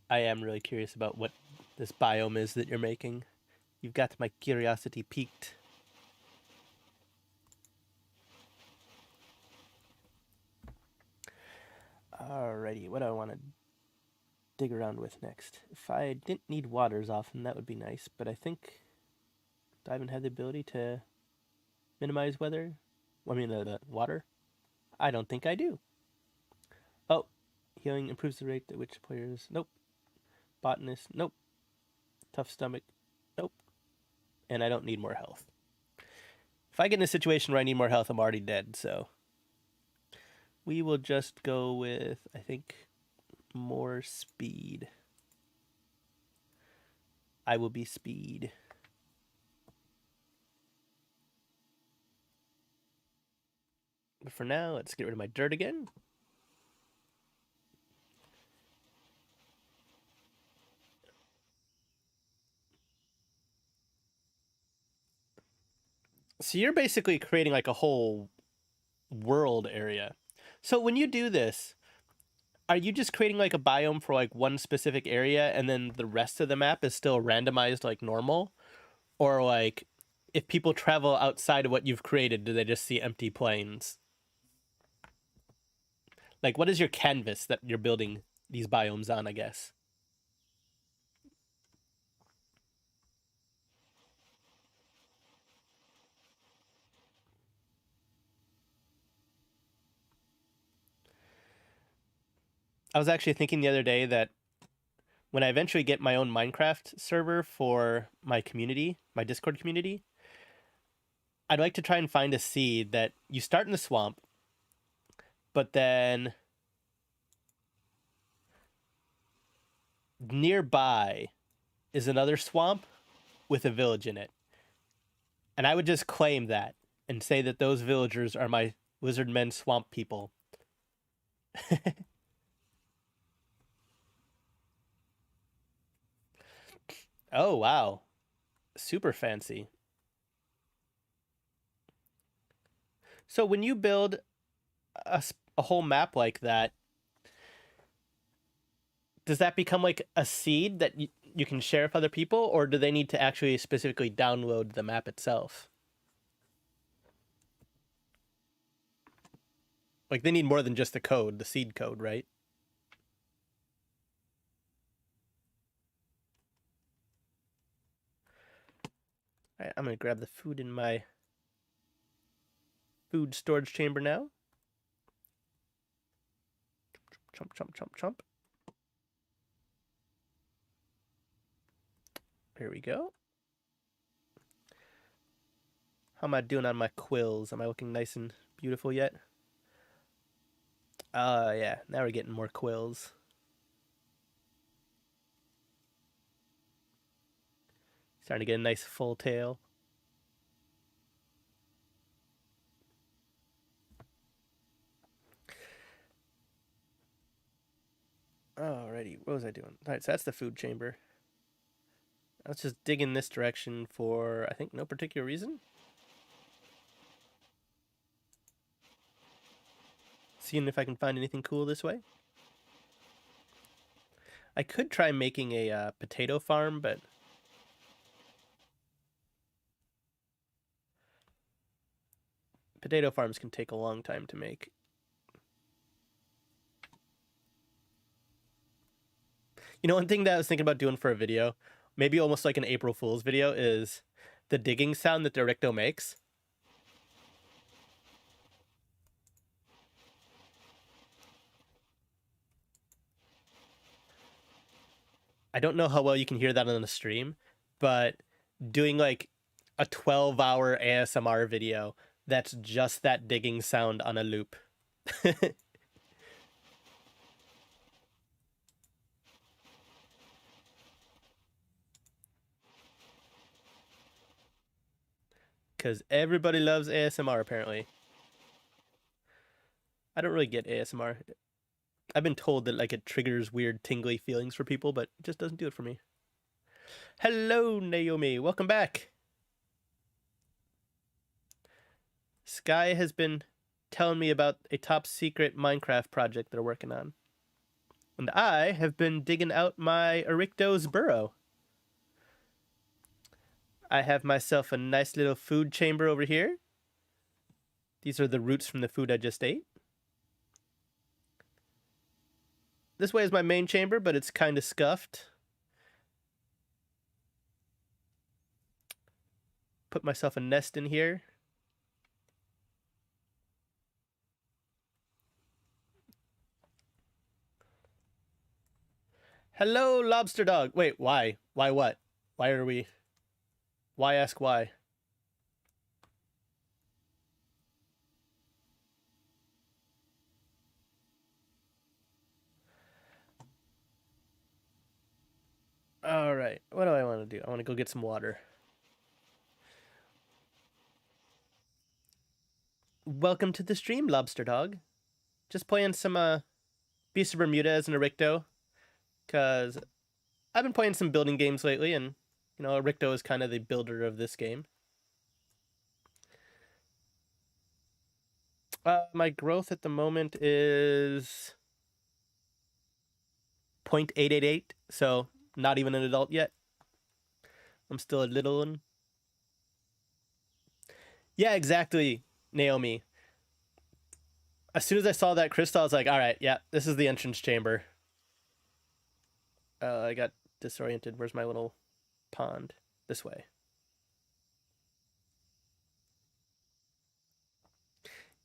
I am really curious about what this biome is that you're making. You've got my curiosity piqued. Alrighty, what do I want to dig around with next? If I didn't need water as often, that would be nice, but I think... Do I even have the ability to minimize weather? I mean, the water? I don't think I do. Oh, healing improves the rate at which players... Nope. Botanist, nope. Tough stomach, nope. And I don't need more health. If I get in a situation where I need more health, I'm already dead, so... We will just go with, I think, more speed. I will be speed. But for now, let's get rid of my dirt again. So you're basically creating like a whole world area. So when you do this, are you just creating like a biome for like one specific area and then the rest of the map is still randomized like normal? Or like if people travel outside of what you've created, do they just see empty plains? Like what is your canvas that you're building these biomes on, I guess? I was actually thinking the other day that when I eventually get my own Minecraft server for my community, my Discord community, I'd like to try and find a seed that you start in the swamp, but then nearby is another swamp with a village in it. And I would just claim that and say that those villagers are my lizard men swamp people. Oh, wow. Super fancy. So when you build a whole map like that, does that become like a seed that you can share with other people, or do they need to actually specifically download the map itself? Like they need more than just the code, the seed code, right? All right, I'm gonna grab the food in my food storage chamber now. Chomp, chomp, chomp, chomp. Here we go. How am I doing on my quills? Am I looking nice and beautiful yet? Yeah, now we're getting more quills. Starting to get a nice full tail. Alrighty, what was I doing? Alright, so that's the food chamber. Let's just dig in this direction for, I think, no particular reason. Seeing if I can find anything cool this way. I could try making a potato farm, but potato farms can take a long time to make. You know, one thing that I was thinking about doing for a video, maybe almost like an April Fool's video, is the digging sound that the Orycto makes. I don't know how well you can hear that on the stream, but doing like a 12-hour ASMR video that's just that digging sound on a loop. Because everybody loves ASMR, apparently. I don't really get ASMR. I've been told that like it triggers weird tingly feelings for people, but it just doesn't do it for me. Hello, Naomi. Welcome back. Sky has been telling me about a top secret Minecraft project they're working on. And I have been digging out my Orycto's burrow. I have myself a nice little food chamber over here. These are the roots from the food I just ate. This way is my main chamber, but it's kind of scuffed. Put myself a nest in here. Hello, lobster dog. Wait, why? Why what? Why are we... Why ask why? All right, what do I want to do? I want to go get some water. Welcome to the stream, lobster dog. Just playing some Beast of Bermuda as an Orycto, because I've been playing some building games lately, and you know, Orycto is kind of the builder of this game. My growth at the moment is 0.888, so not even an adult yet. I'm still a little one. Yeah, exactly, Naomi. As soon as I saw that crystal, I was like, all right, yeah, this is the entrance chamber. I got disoriented. Where's my little pond? This way.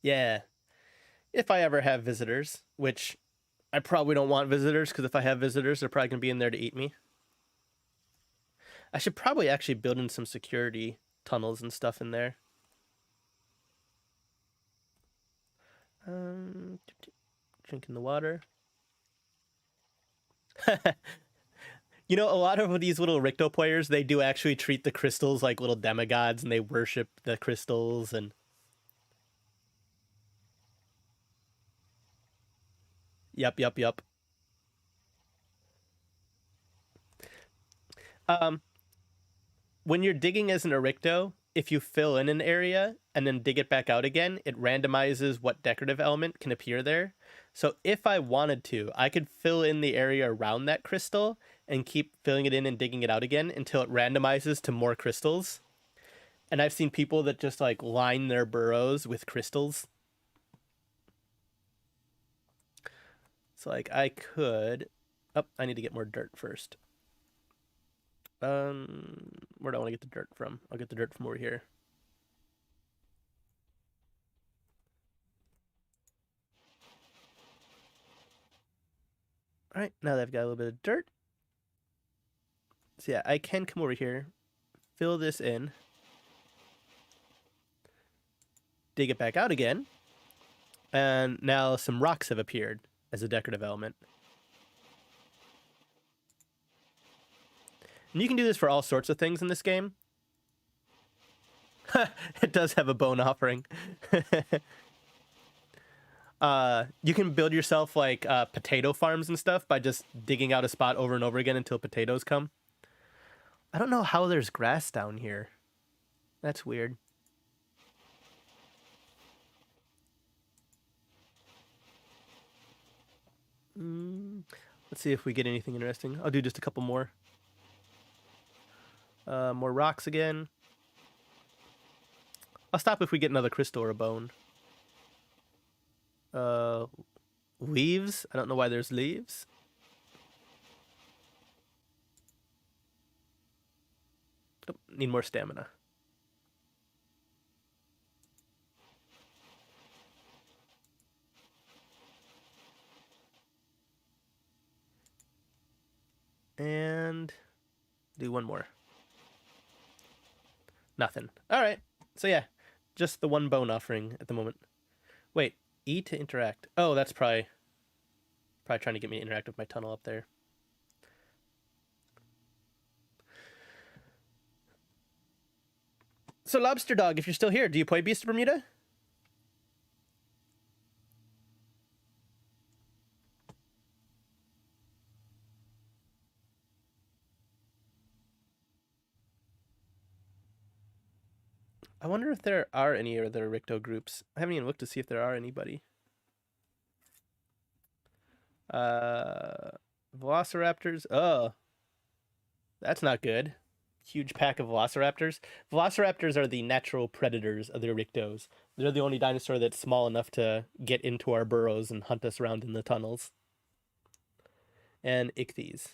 Yeah. If I ever have visitors, which I probably don't want visitors, because if I have visitors, they're probably going to be in there to eat me. I should probably actually build in some security tunnels and stuff in there. Drinking the water. You know, a lot of these little Orycto players, they do actually treat the crystals like little demigods, and they worship the crystals. And yep. When you're digging as an Orycto, if you fill in an area and then dig it back out again, it randomizes what decorative element can appear there. So if I wanted to, I could fill in the area around that crystal and keep filling it in and digging it out again until it randomizes to more crystals. And I've seen people that just like line their burrows with crystals. So like I could... Oh, I need to get more dirt first. Where do I want to get the dirt from? I'll get the dirt from over here. All right, now that I've got a little bit of dirt. So yeah, I can come over here, fill this in, dig it back out again, and now some rocks have appeared as a decorative element. And you can do this for all sorts of things in this game. It does have a bone offering. You can build yourself like potato farms and stuff by just digging out a spot over and over again until potatoes come. I don't know how there's grass down here. That's weird. Let's see if we get anything interesting. I'll do just a couple more. More rocks again. I'll stop if we get another crystal or a bone. Leaves? I don't know why there's leaves. Oh, need more stamina. And do one more. Nothing. All right. So yeah, just the one bone offering at the moment. Wait, E to interact. Oh, that's probably trying to get me to interact with my tunnel up there. So Lobster Dog, if you're still here, do you play Beast of Bermuda? I wonder if there are any other Orycto groups. I haven't even looked to see if there are anybody. Velociraptors. Oh, that's not good. Huge pack of Velociraptors. Velociraptors are the natural predators of the Oryctos. They're the only dinosaur that's small enough to get into our burrows and hunt us around in the tunnels. And Ichthyes.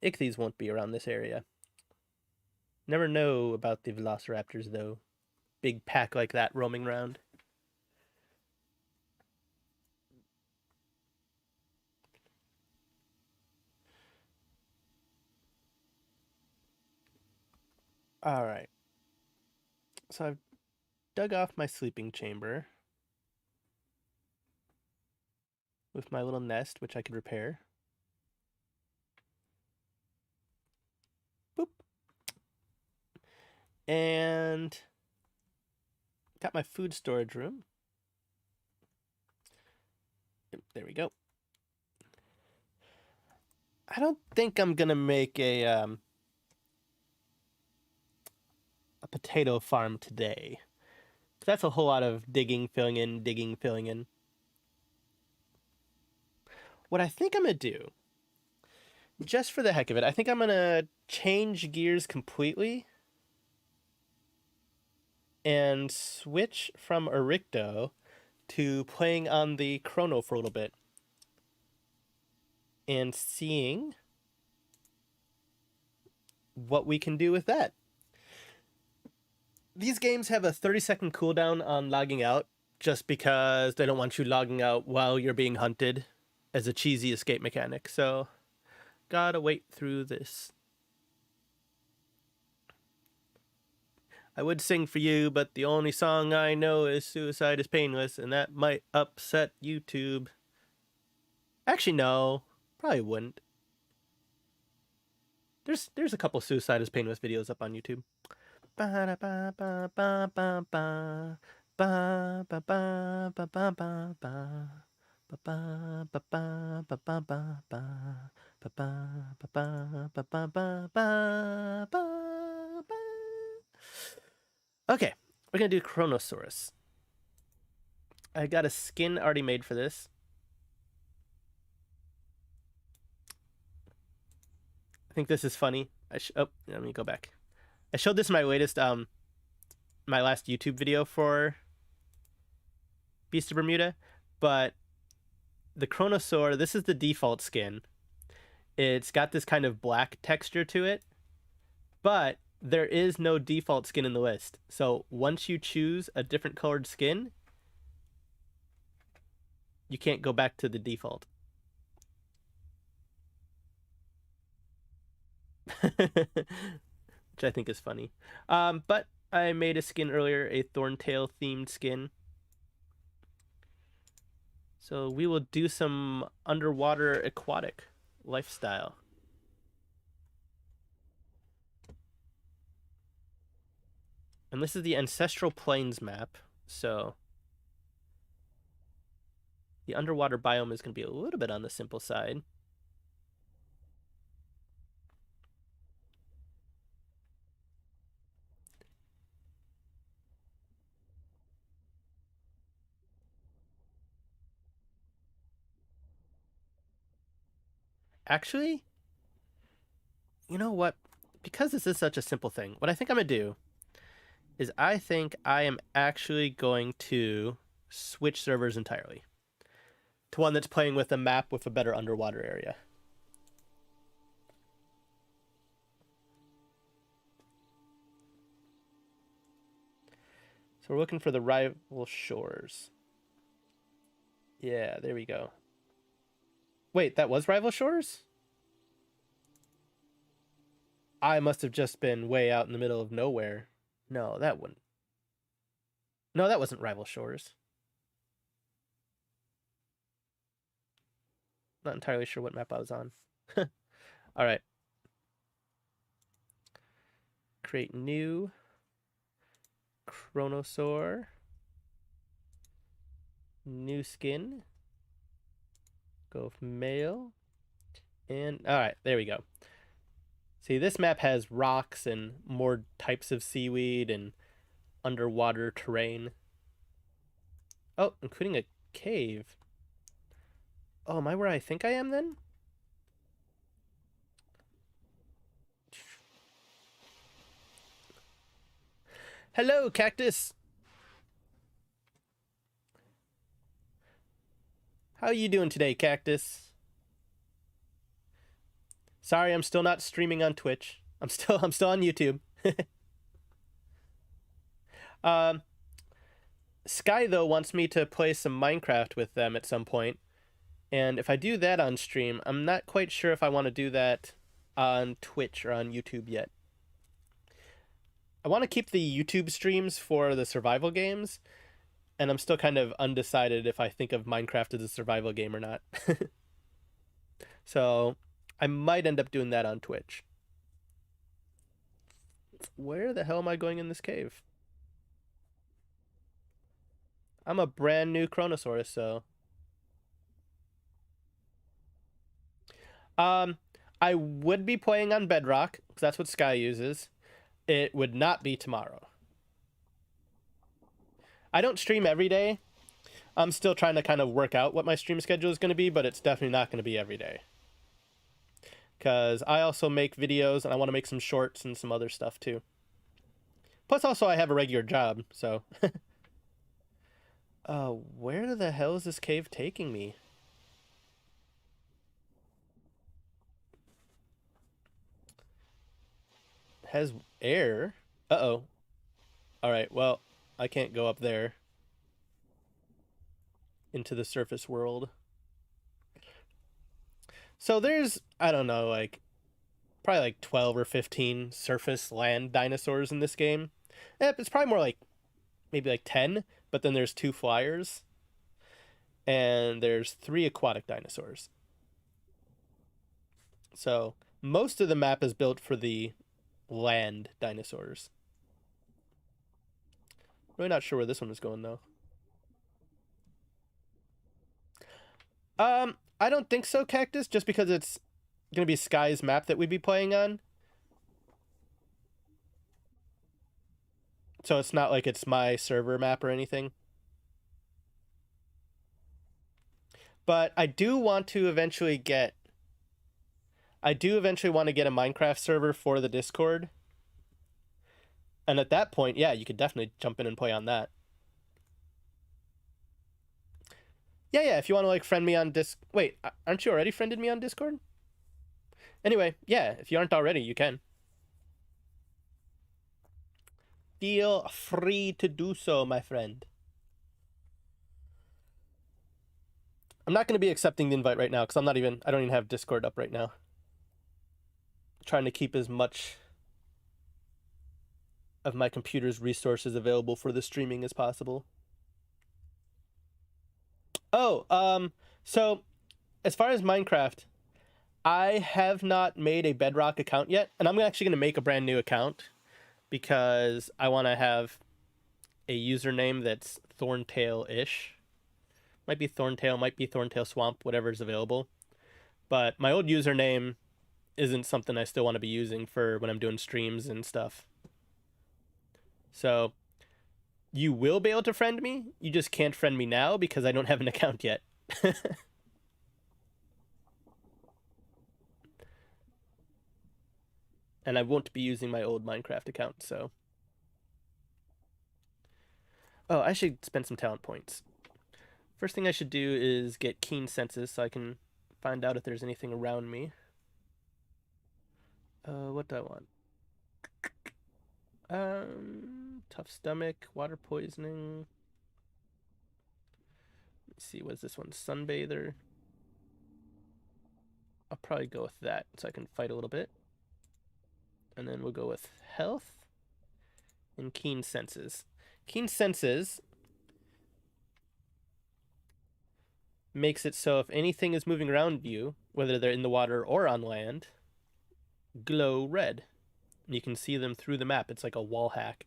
Ichthyes won't be around this area. Never know about the Velociraptors, though. Big pack like that roaming around. All right. So I've dug off my sleeping chamber with my little nest, which I could repair. Boop. And got my food storage room. Yep, there we go. I don't think I'm gonna make a potato farm today. That's a whole lot of digging, filling in, digging, filling in. What I think I'm gonna do, just for the heck of it, I think I'm gonna change gears completely and switch from Orycto to playing on the Krono for a little bit and seeing what we can do with that. These games have a 30-second cooldown on logging out just because they don't want you logging out while you're being hunted as a cheesy escape mechanic. So, gotta wait through this. I would sing for you, but the only song I know is Suicide is Painless, and that might upset YouTube. Actually, no. Probably wouldn't. There's a couple Suicide is Painless videos up on YouTube. Okay, we're gonna do Chronosaurus. I got a skin already made for this. I think this is funny. Let me go back. I showed this in my latest my last YouTube video for Beast of Bermuda, but the Chronosaur, this is the default skin. It's got this kind of black texture to it, but there is no default skin in the list. So once you choose a different colored skin, you can't go back to the default. Which I think is funny. But I made a skin earlier, a Thorntail themed skin. So we will do some underwater aquatic lifestyle. And this is the Ancestral Plains map. So the underwater biome is going to be a little bit on the simple side. Actually, you know what? Because this is such a simple thing, what I think I'm going to do is I think I am actually going to switch servers entirely to one that's playing with a map with a better underwater area. So we're looking for the rival shores. Yeah, there we go. Wait, that was rival shores? I must have just been way out in the middle of nowhere. No, that wouldn't. No, that wasn't Rival Shores. Not entirely sure what map I was on. All right. Create new. Chronosaur. New skin. Go with male. And all right, there we go. See, this map has rocks and more types of seaweed and underwater terrain. Oh, including a cave. Oh, am I where I think I am then? Hello, cactus. How you doing today, cactus? Sorry, I'm still not streaming on Twitch. I'm still on YouTube. um, Sky though wants me to play some Minecraft with them at some point, and if I do that on stream, I'm not quite sure if I want to do that on Twitch or on YouTube yet. I want to keep the YouTube streams for the survival games, and I'm still kind of undecided if I think of Minecraft as a survival game or not. So I might end up doing that on Twitch. Where the hell am I going in this cave? I'm a brand new Kronosaurus, so. I would be playing on Bedrock, because that's what Sky uses. It would not be tomorrow. I don't stream every day. I'm still trying to kind of work out what my stream schedule is going to be, but it's definitely not going to be every day. Because I also make videos, and I want to make some shorts and some other stuff, too. Plus, also, I have a regular job, so. Where the hell is this cave taking me? It has air. Uh-oh. Alright, well, I can't go up there. Into the surface world. So there's, I don't know, like, probably like 12 or 15 surface land dinosaurs in this game. It's probably more like, maybe like 10, but then there's 2 flyers. And there's 3 aquatic dinosaurs. So most of the map is built for the land dinosaurs. Really not sure where this one is going though. I don't think so, Cactus, just because it's gonna be Sky's map that we'd be playing on. So it's not like it's my server map or anything. But I do want to eventually get want to get a Minecraft server for the Discord. And at that point, yeah, you could definitely jump in and play on that. Yeah, if you want to like friend me on Wait, aren't you already friended me on Discord? Anyway, yeah, if you aren't already, you can. Feel free to do so, my friend. I'm not going to be accepting the invite right now because I don't even have Discord up right now. I'm trying to keep as much of my computer's resources available for the streaming as possible. Oh, so as far as Minecraft, I have not made a Bedrock account yet, and I'm actually going to make a brand new account because I want to have a username that's Thorntail-ish. Might be Thorntail, might be Thorntail Swamp, whatever's available. But my old username isn't something I still want to be using for when I'm doing streams and stuff. So you will be able to friend me. You just can't friend me now because I don't have an account yet. And I won't be using my old Minecraft account, so. Oh, I should spend some talent points. First thing I should do is get keen senses so I can find out if there's anything around me. What do I want? Tough stomach, water poisoning. Let's see, what's this one? Sunbather. I'll probably go with that so I can fight a little bit. And then we'll go with health and keen senses. Keen senses makes it so if anything is moving around you, whether they're in the water or on land, glow red. And you can see them through the map. It's like a wall hack.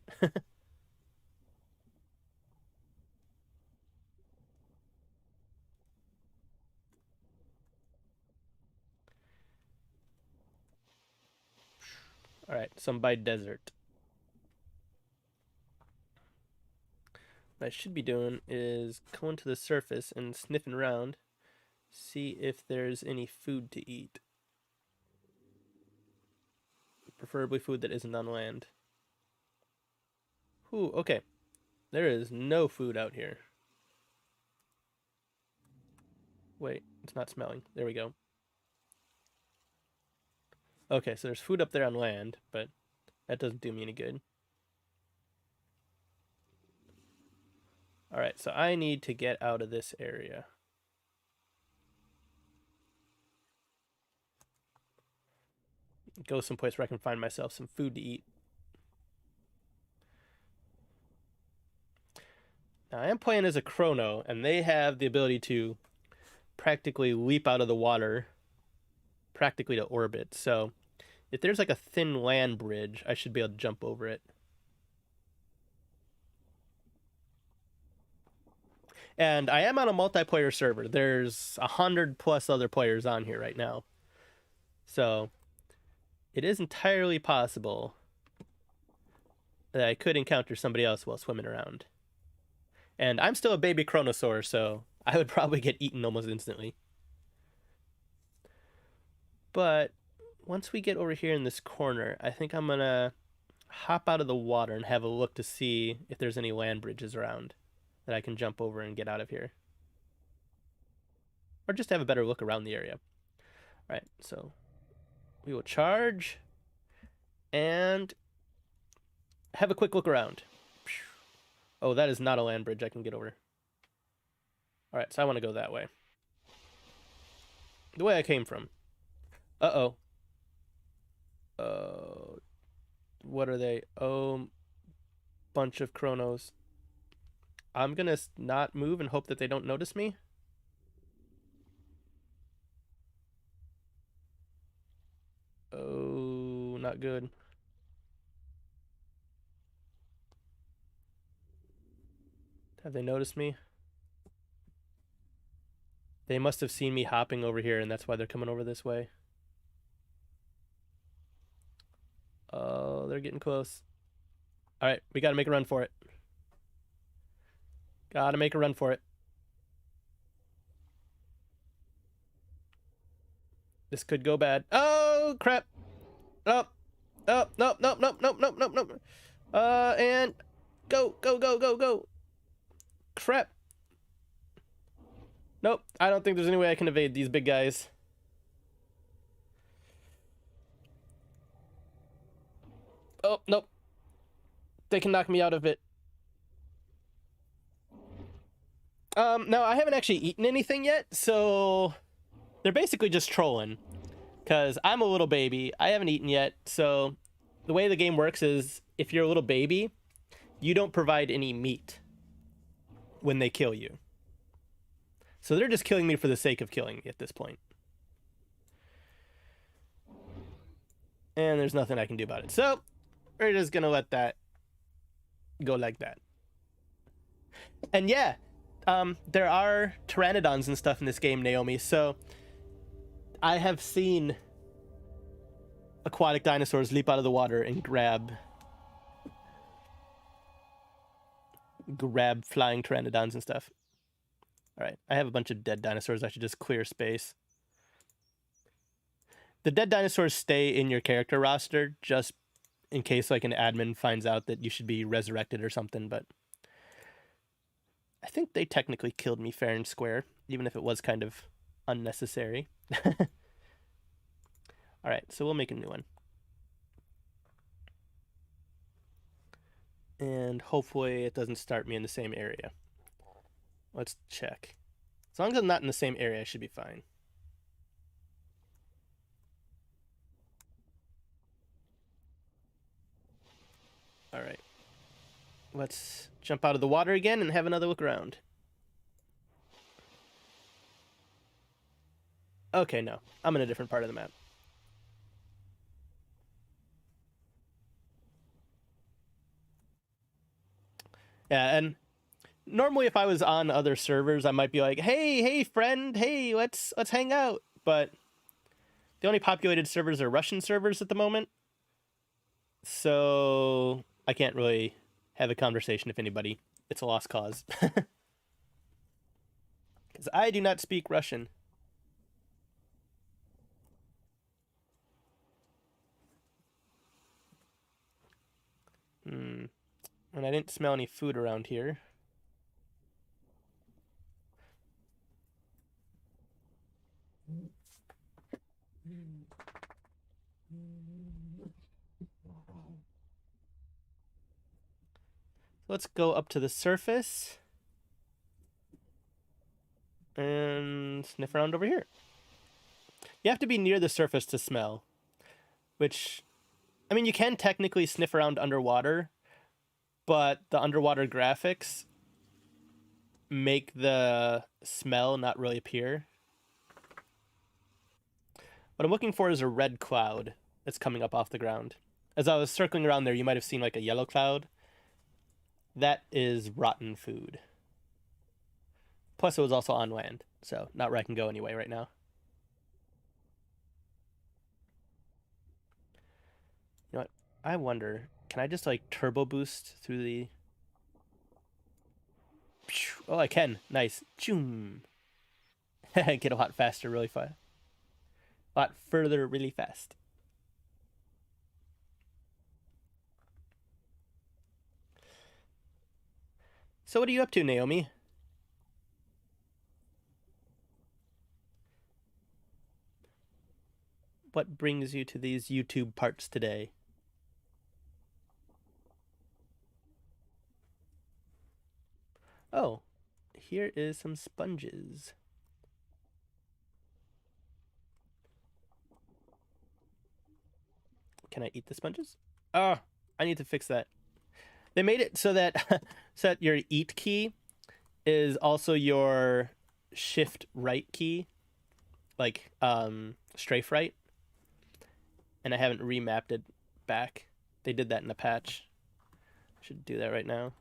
All right, some by desert. What I should be doing is going to the surface and sniffing around, see if there's any food to eat. Preferably food that isn't on land. Ooh, okay. There is no food out here. Wait, it's not smelling. There we go. Okay, so there's food up there on land, but that doesn't do me any good. Alright, so I need to get out of this area. Go someplace where I can find myself some food to eat. Now, I am playing as a Krono, and they have the ability to practically leap out of the water, practically to orbit. So, if there's like a thin land bridge, I should be able to jump over it. And I am on a multiplayer server. There's 100+ other players on here right now. So, it is entirely possible that I could encounter somebody else while swimming around. And I'm still a baby Kronosaur, so I would probably get eaten almost instantly. But once we get over here in this corner, I think I'm gonna hop out of the water and have a look to see if there's any land bridges around that I can jump over and get out of here. Or just have a better look around the area. Alright, so we will charge and have a quick look around. Oh, that is not a land bridge I can get over. Alright, so I want to go that way. The way I came from. Uh-oh. What are they? Oh, bunch of Kronos. I'm gonna not move and hope that they don't notice me. Oh, not good. Have they noticed me? They must have seen me hopping over here, and that's why they're coming over this way. Oh, they're getting close. Alright, we gotta make a run for it. Gotta make a run for it. This could go bad. Oh, crap. Oh, oh, nope, nope, nope, nope, nope, nope, nope. And go, go, go, go, go. Crap. Nope, I don't think there's any way I can evade these big guys. Oh, nope. They can knock me out of it. No, I haven't actually eaten anything yet, so they're basically just trolling. Because I'm a little baby, I haven't eaten yet, so the way the game works is if you're a little baby, you don't provide any meat when they kill you. So they're just killing me for the sake of killing me at this point. And there's nothing I can do about it. So we're just gonna let that go like that. And yeah, there are pteranodons and stuff in this game, Naomi, so I have seen aquatic dinosaurs leap out of the water and grab flying pteranodons and stuff. Alright, I have a bunch of dead dinosaurs. I should just clear space. The dead dinosaurs stay in your character roster just in case like an admin finds out that you should be resurrected or something, but I think they technically killed me fair and square, even if it was kind of unnecessary. Alright, so we'll make a new one. And hopefully it doesn't start me in the same area. Let's check. As long as I'm not in the same area, I should be fine. All right. Let's jump out of the water again and have another look around. Okay, no. I'm in a different part of the map. Yeah, and normally if I was on other servers, I might be like, hey, friend, hey, let's hang out. But the only populated servers are Russian servers at the moment. So I can't really have a conversation with anybody. It's a lost cause. Because I do not speak Russian. And I didn't smell any food around here. Let's go up to the surface and sniff around over here. You have to be near the surface to smell, which, I mean, you can technically sniff around underwater, but the underwater graphics make the smell not really appear. What I'm looking for is a red cloud that's coming up off the ground. As I was circling around there, you might have seen like a yellow cloud. That is rotten food. Plus, it was also on land, so not where I can go anyway right now. You know what? I wonder, can I just like turbo boost through the... Oh, I can. Nice. Choom. Get a lot faster really fast. A lot further really fast. So what are you up to, Naomi? What brings you to these YouTube parts today? Oh, here is some sponges. Can I eat the sponges? Oh, I need to fix that. They made it so that so that your eat key is also your shift right key, like strafe right. And I haven't remapped it back. They did that in a patch. I should do that right now.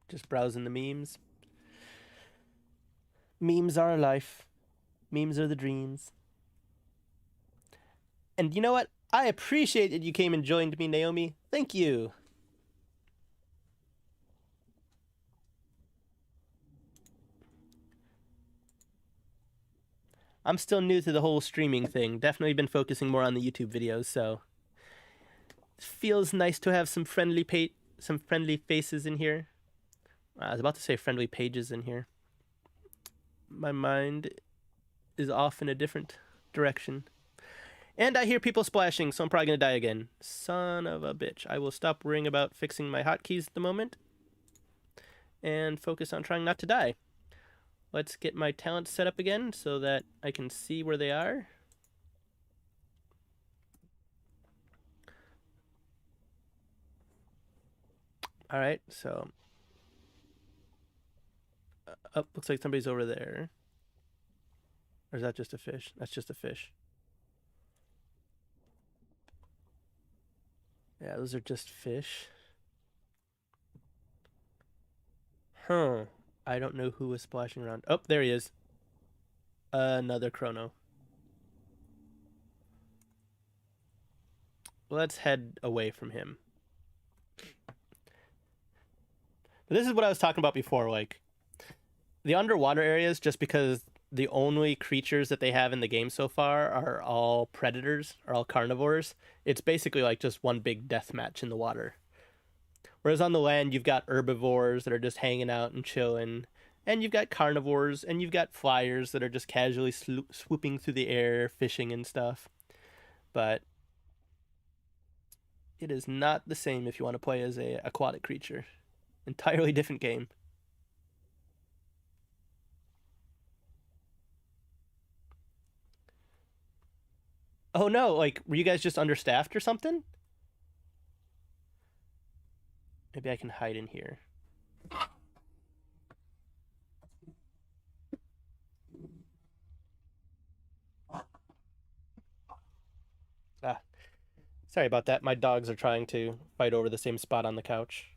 Just browsing the memes. Memes are life. Memes are the dreams. And you know what? I appreciate that you came and joined me, Naomi. Thank you. I'm still new to the whole streaming thing. Definitely been focusing more on the YouTube videos, so it feels nice to have some friendly faces in here. I was about to say friendly pages in here. My mind is off in a different direction. And I hear people splashing, so I'm probably going to die again. Son of a bitch. I will stop worrying about fixing my hotkeys at the moment and focus on trying not to die. Let's get my talents set up again so that I can see where they are. All right, so... oh, looks like somebody's over there. Or is that just a fish? That's just a fish. Yeah, those are just fish. Huh. I don't know who was splashing around. Oh, there he is. Another Krono. Let's head away from him. But this is what I was talking about before, like the underwater areas, just because the only creatures that they have in the game so far are all predators, are all carnivores. It's basically like just one big death match in the water. Whereas on the land, you've got herbivores that are just hanging out and chilling, and you've got carnivores, and you've got flyers that are just casually swooping through the air, fishing and stuff. But it is not the same if you want to play as a aquatic creature. Entirely different game. Oh no, like, were you guys just understaffed or something? Maybe I can hide in here. Ah, sorry about that. My dogs are trying to fight over the same spot on the couch.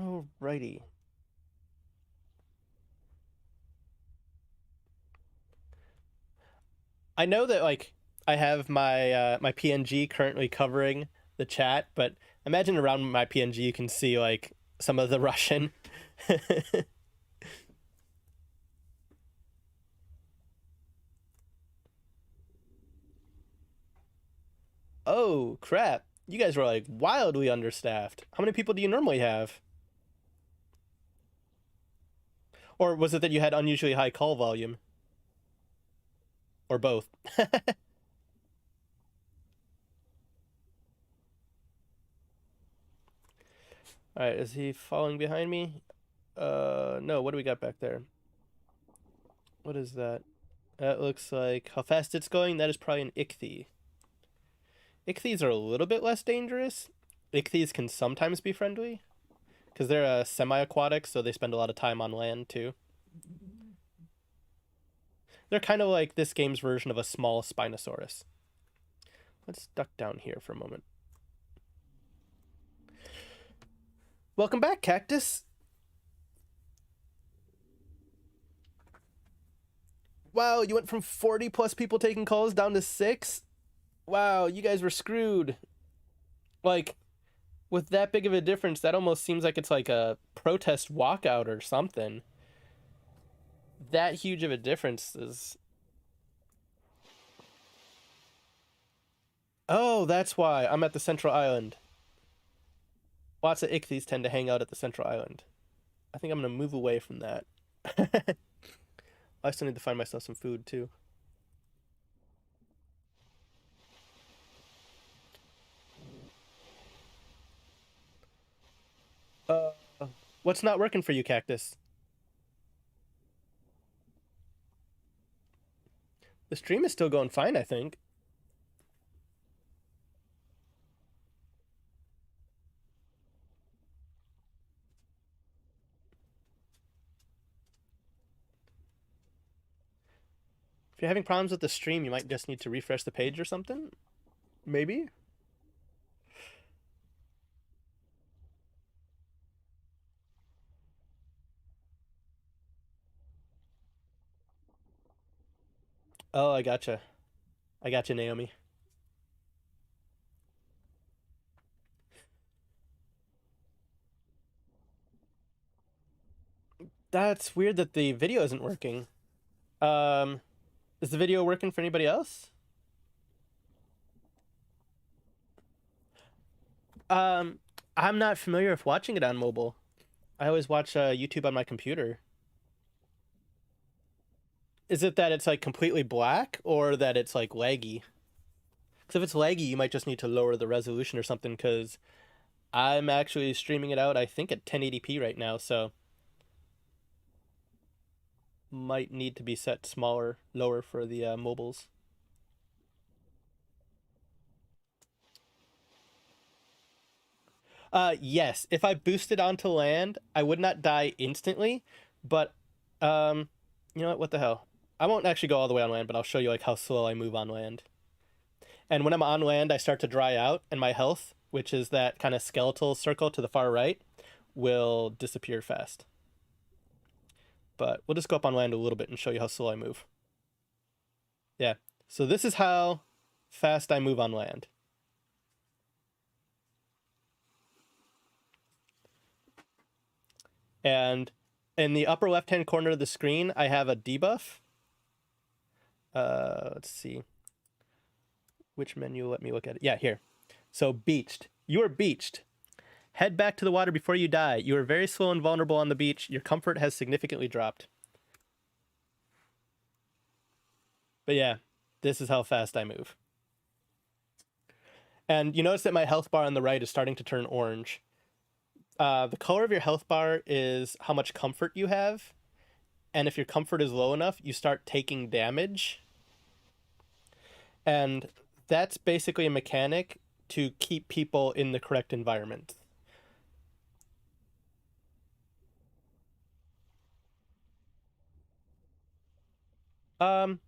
Alrighty. I know that like I have my PNG currently covering the chat, but imagine around my PNG you can see like some of the Russian. Oh crap! You guys were like wildly understaffed. How many people do you normally have? Or was it that you had unusually high call volume? Or both? All right, is he falling behind me? No. What do we got back there? What is that? That looks like how fast it's going. That is probably an ichthy. Ichthyes are a little bit less dangerous. Ichthyes can sometimes be friendly because they're semi-aquatic, so they spend a lot of time on land too. They're kind of like this game's version of a small Spinosaurus. Let's duck down here for a moment. Welcome back, Cactus. Wow, you went from 40 plus people taking calls down to 6? Wow, you guys were screwed. Like, with that big of a difference, that almost seems like it's like a protest walkout or something. That huge of a difference is... Oh, that's why. I'm at the central island. Lots of ichthyes tend to hang out at the central island. I think I'm going to move away from that. I still need to find myself some food, too. Uh, what's not working for you, Cactus? The stream is still going fine, I think. If you're having problems with the stream, you might just need to refresh the page or something. Maybe? Oh, I gotcha. I gotcha, Naomi. That's weird that the video isn't working. Um, is the video working for anybody else? Um, I'm not familiar with watching it on mobile. I always watch YouTube on my computer. Is it that it's like completely black or that it's like laggy? Because if it's laggy, you might just need to lower the resolution or something. Because I'm actually streaming it out, I think, at 1080p right now, so might need to be set smaller, lower for the mobiles. Yes. If I boosted onto land, I would not die instantly, but um, you know what? What the hell? I won't actually go all the way on land, but I'll show you like how slow I move on land. And when I'm on land, I start to dry out, and my health, which is that kind of skeletal circle to the far right, will disappear fast. But we'll just go up on land a little bit and show you how slow I move. Yeah. So this is how fast I move on land. And in the upper left-hand corner of the screen, I have a debuff. Let's see. Which menu? Let me look at it. Yeah, here. So beached. You are beached. Head back to the water before you die. You are very slow and vulnerable on the beach. Your comfort has significantly dropped. But yeah, this is how fast I move. And you notice that my health bar on the right is starting to turn orange. The color of your health bar is how much comfort you have, and if your comfort is low enough, you start taking damage. And that's basically a mechanic to keep people in the correct environment. Um,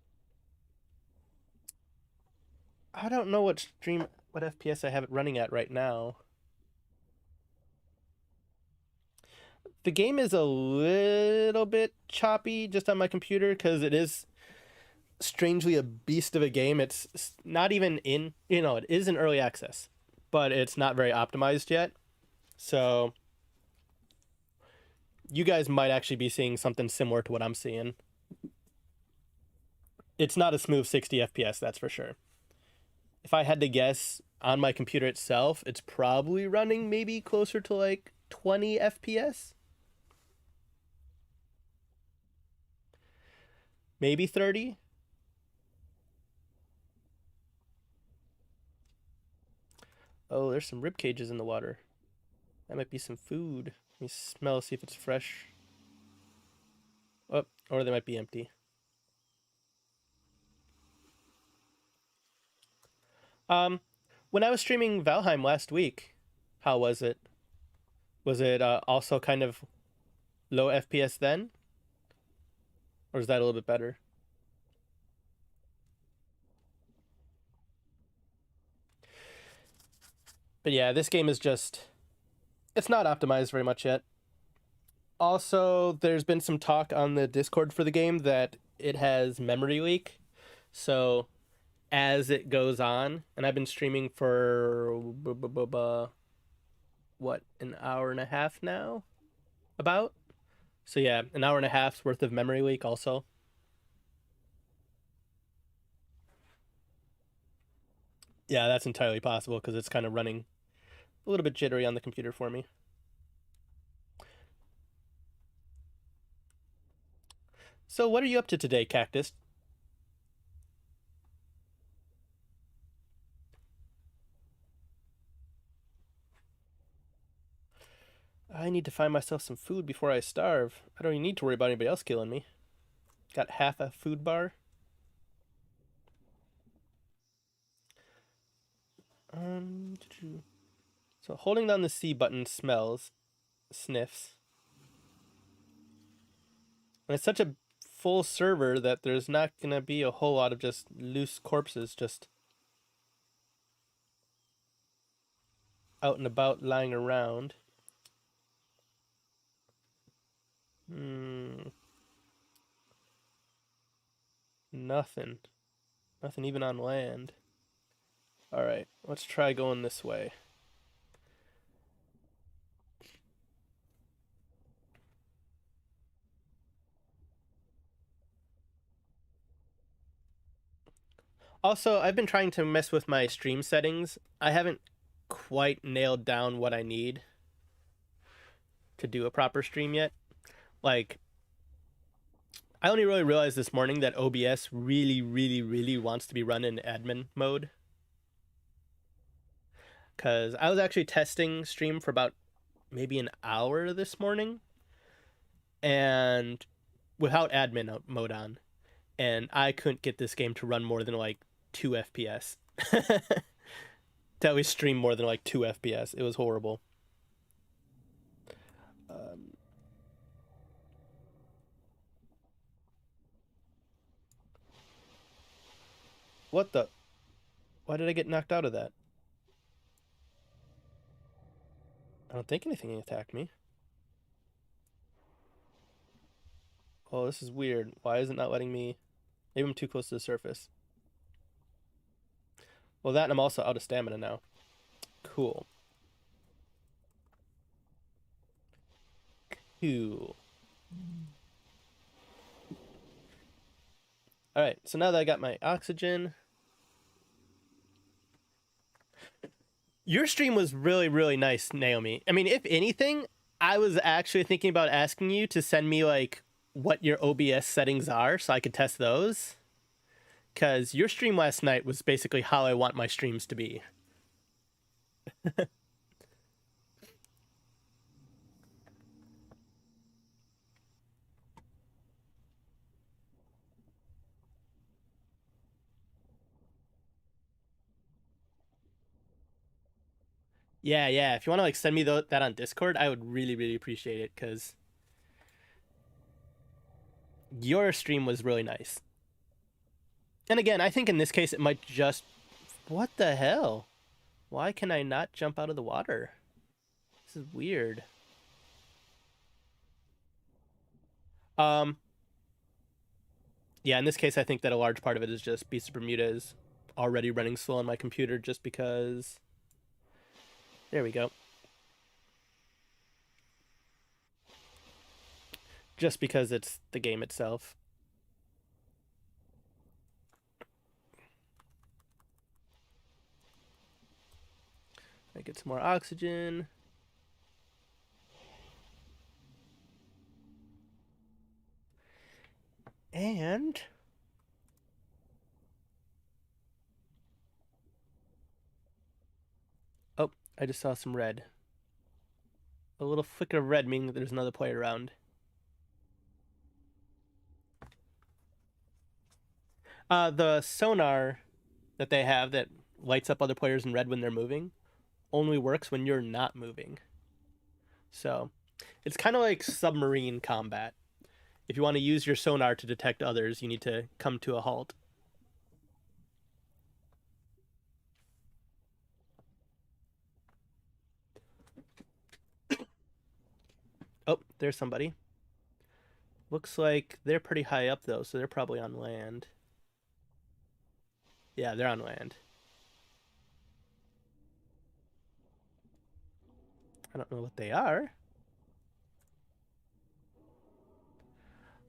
I don't know what FPS I have it running at right now. The game is a little bit choppy just on my computer because it is strangely a beast of a game. It's not even in, it is in early access, but it's not very optimized yet. So you guys might actually be seeing something similar to what I'm seeing. It's not a smooth 60 FPS, that's for sure. If I had to guess on my computer itself, it's probably running maybe closer to like 20 FPS, maybe 30. Oh, there's some rib cages in the water. That might be some food. Let me smell, see if it's fresh. Oh, or they might be empty. Um, when I was streaming Valheim last week, how was it? Was it also kind of low FPS then? Or is that a little bit better? But yeah, this game is just, it's not optimized very much yet. Also, there's been some talk on the Discord for the game that it has memory leak. So as it goes on, and I've been streaming for what, an hour and a half now? About? So yeah, an hour and a half's worth of memory leak also. Yeah, that's entirely possible because it's kind of running a little bit jittery on the computer for me. So what are you up to today, Cactus? I need to find myself some food before I starve. I don't even need to worry about anybody else killing me. Got half a food bar. Um, so holding down the C button smells, sniffs. And it's such a full server that there's not gonna be a whole lot of just loose corpses just out and about lying around. Hmm. Nothing. Nothing even on land. Alright, let's try going this way. Also, I've been trying to mess with my stream settings. I haven't quite nailed down what I need to do a proper stream yet. Like, I only really realized this morning that OBS really, really, really wants to be run in admin mode. Because I was actually testing stream for about maybe an hour this morning, and without admin mode on, and I couldn't get this game to run more than like 2 FPS. To at least stream more than like 2 FPS. It was horrible. Um, what the? Why did I get knocked out of that? I don't think anything attacked me. Oh, this is weird. Why is it not letting me? Maybe I'm too close to the surface. Well, that and I'm also out of stamina now. Cool. Cool. Alright, so now that I got my oxygen. Your stream was really, really nice, Naomi. I mean, if anything, I was actually thinking about asking you to send me, like, what your OBS settings are so I could test those. Because your stream last night was basically how I want my streams to be. Yeah, yeah. If you want to like send me that on Discord, I would really, really appreciate it because your stream was really nice. And again, I think in this case it might just. What the hell? Why can I not jump out of the water? This is weird. Um, yeah, in this case, I think that a large part of it is just Beast of Bermuda is already running slow on my computer just because. There we go. Just because it's the game itself. I get some more oxygen. And. Oh, I just saw some red. A little flicker of red, meaning that there's another player around. The sonar that they have that lights up other players in red when they're moving only works when you're not moving. So it's kind of like submarine combat. If you want to use your sonar to detect others, you need to come to a halt. Oh, there's somebody. Looks like they're pretty high up though, so they're probably on land. Yeah, they're on land. I don't know what they are.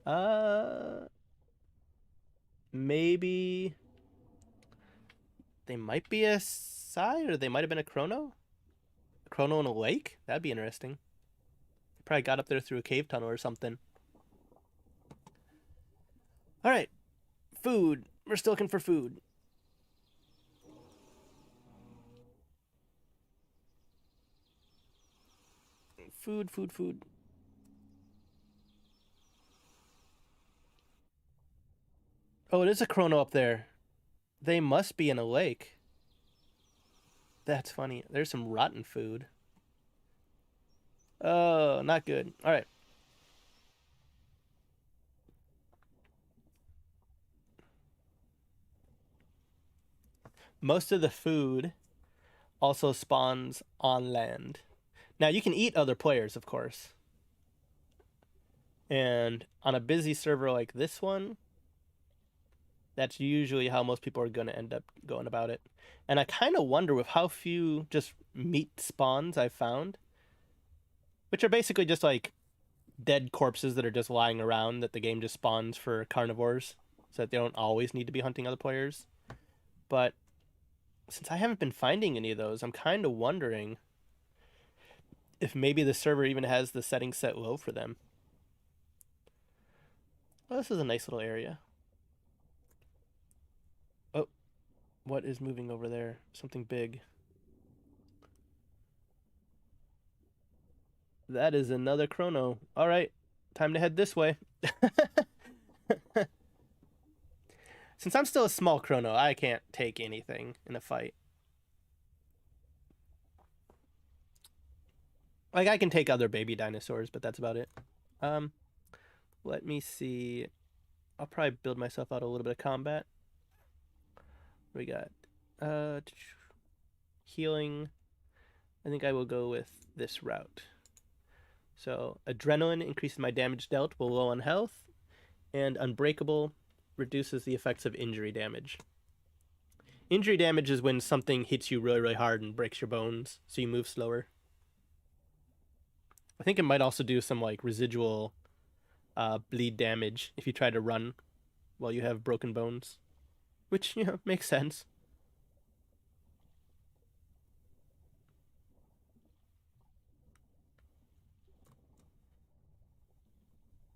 Uh, maybe they might be a Psy, or they might have been a Krono. A Krono in a lake? That'd be interesting. They probably got up there through a cave tunnel or something. All right, food. We're still looking for food. Food, food, food. Oh, it is a Krono up there. They must be in a lake. That's funny. There's some rotten food. Oh, not good. All right. Most of the food also spawns on land. Now, you can eat other players, of course. And on a busy server like this one, that's usually how most people are going to end up going about it. And I kind of wonder with how few just meat spawns I've found, which are basically just like dead corpses that are just lying around that the game just spawns for carnivores so that they don't always need to be hunting other players. But since I haven't been finding any of those, I'm kind of wondering if maybe the server even has the settings set low for them. Oh, this is a nice little area. Oh, what is moving over there? Something big. That is another Krono. All right, time to head this way. Since I'm still a small Krono, I can't take anything in a fight. Like, I can take other baby dinosaurs, but that's about it. Um, let me see. I'll probably build myself out a little bit of combat. We got healing. I think I will go with this route. So adrenaline increases my damage dealt while low on health, and unbreakable reduces the effects of injury damage. Injury damage is when something hits you really, really hard and breaks your bones, so you move slower. I think it might also do some like residual bleed damage if you try to run while you have broken bones, which makes sense.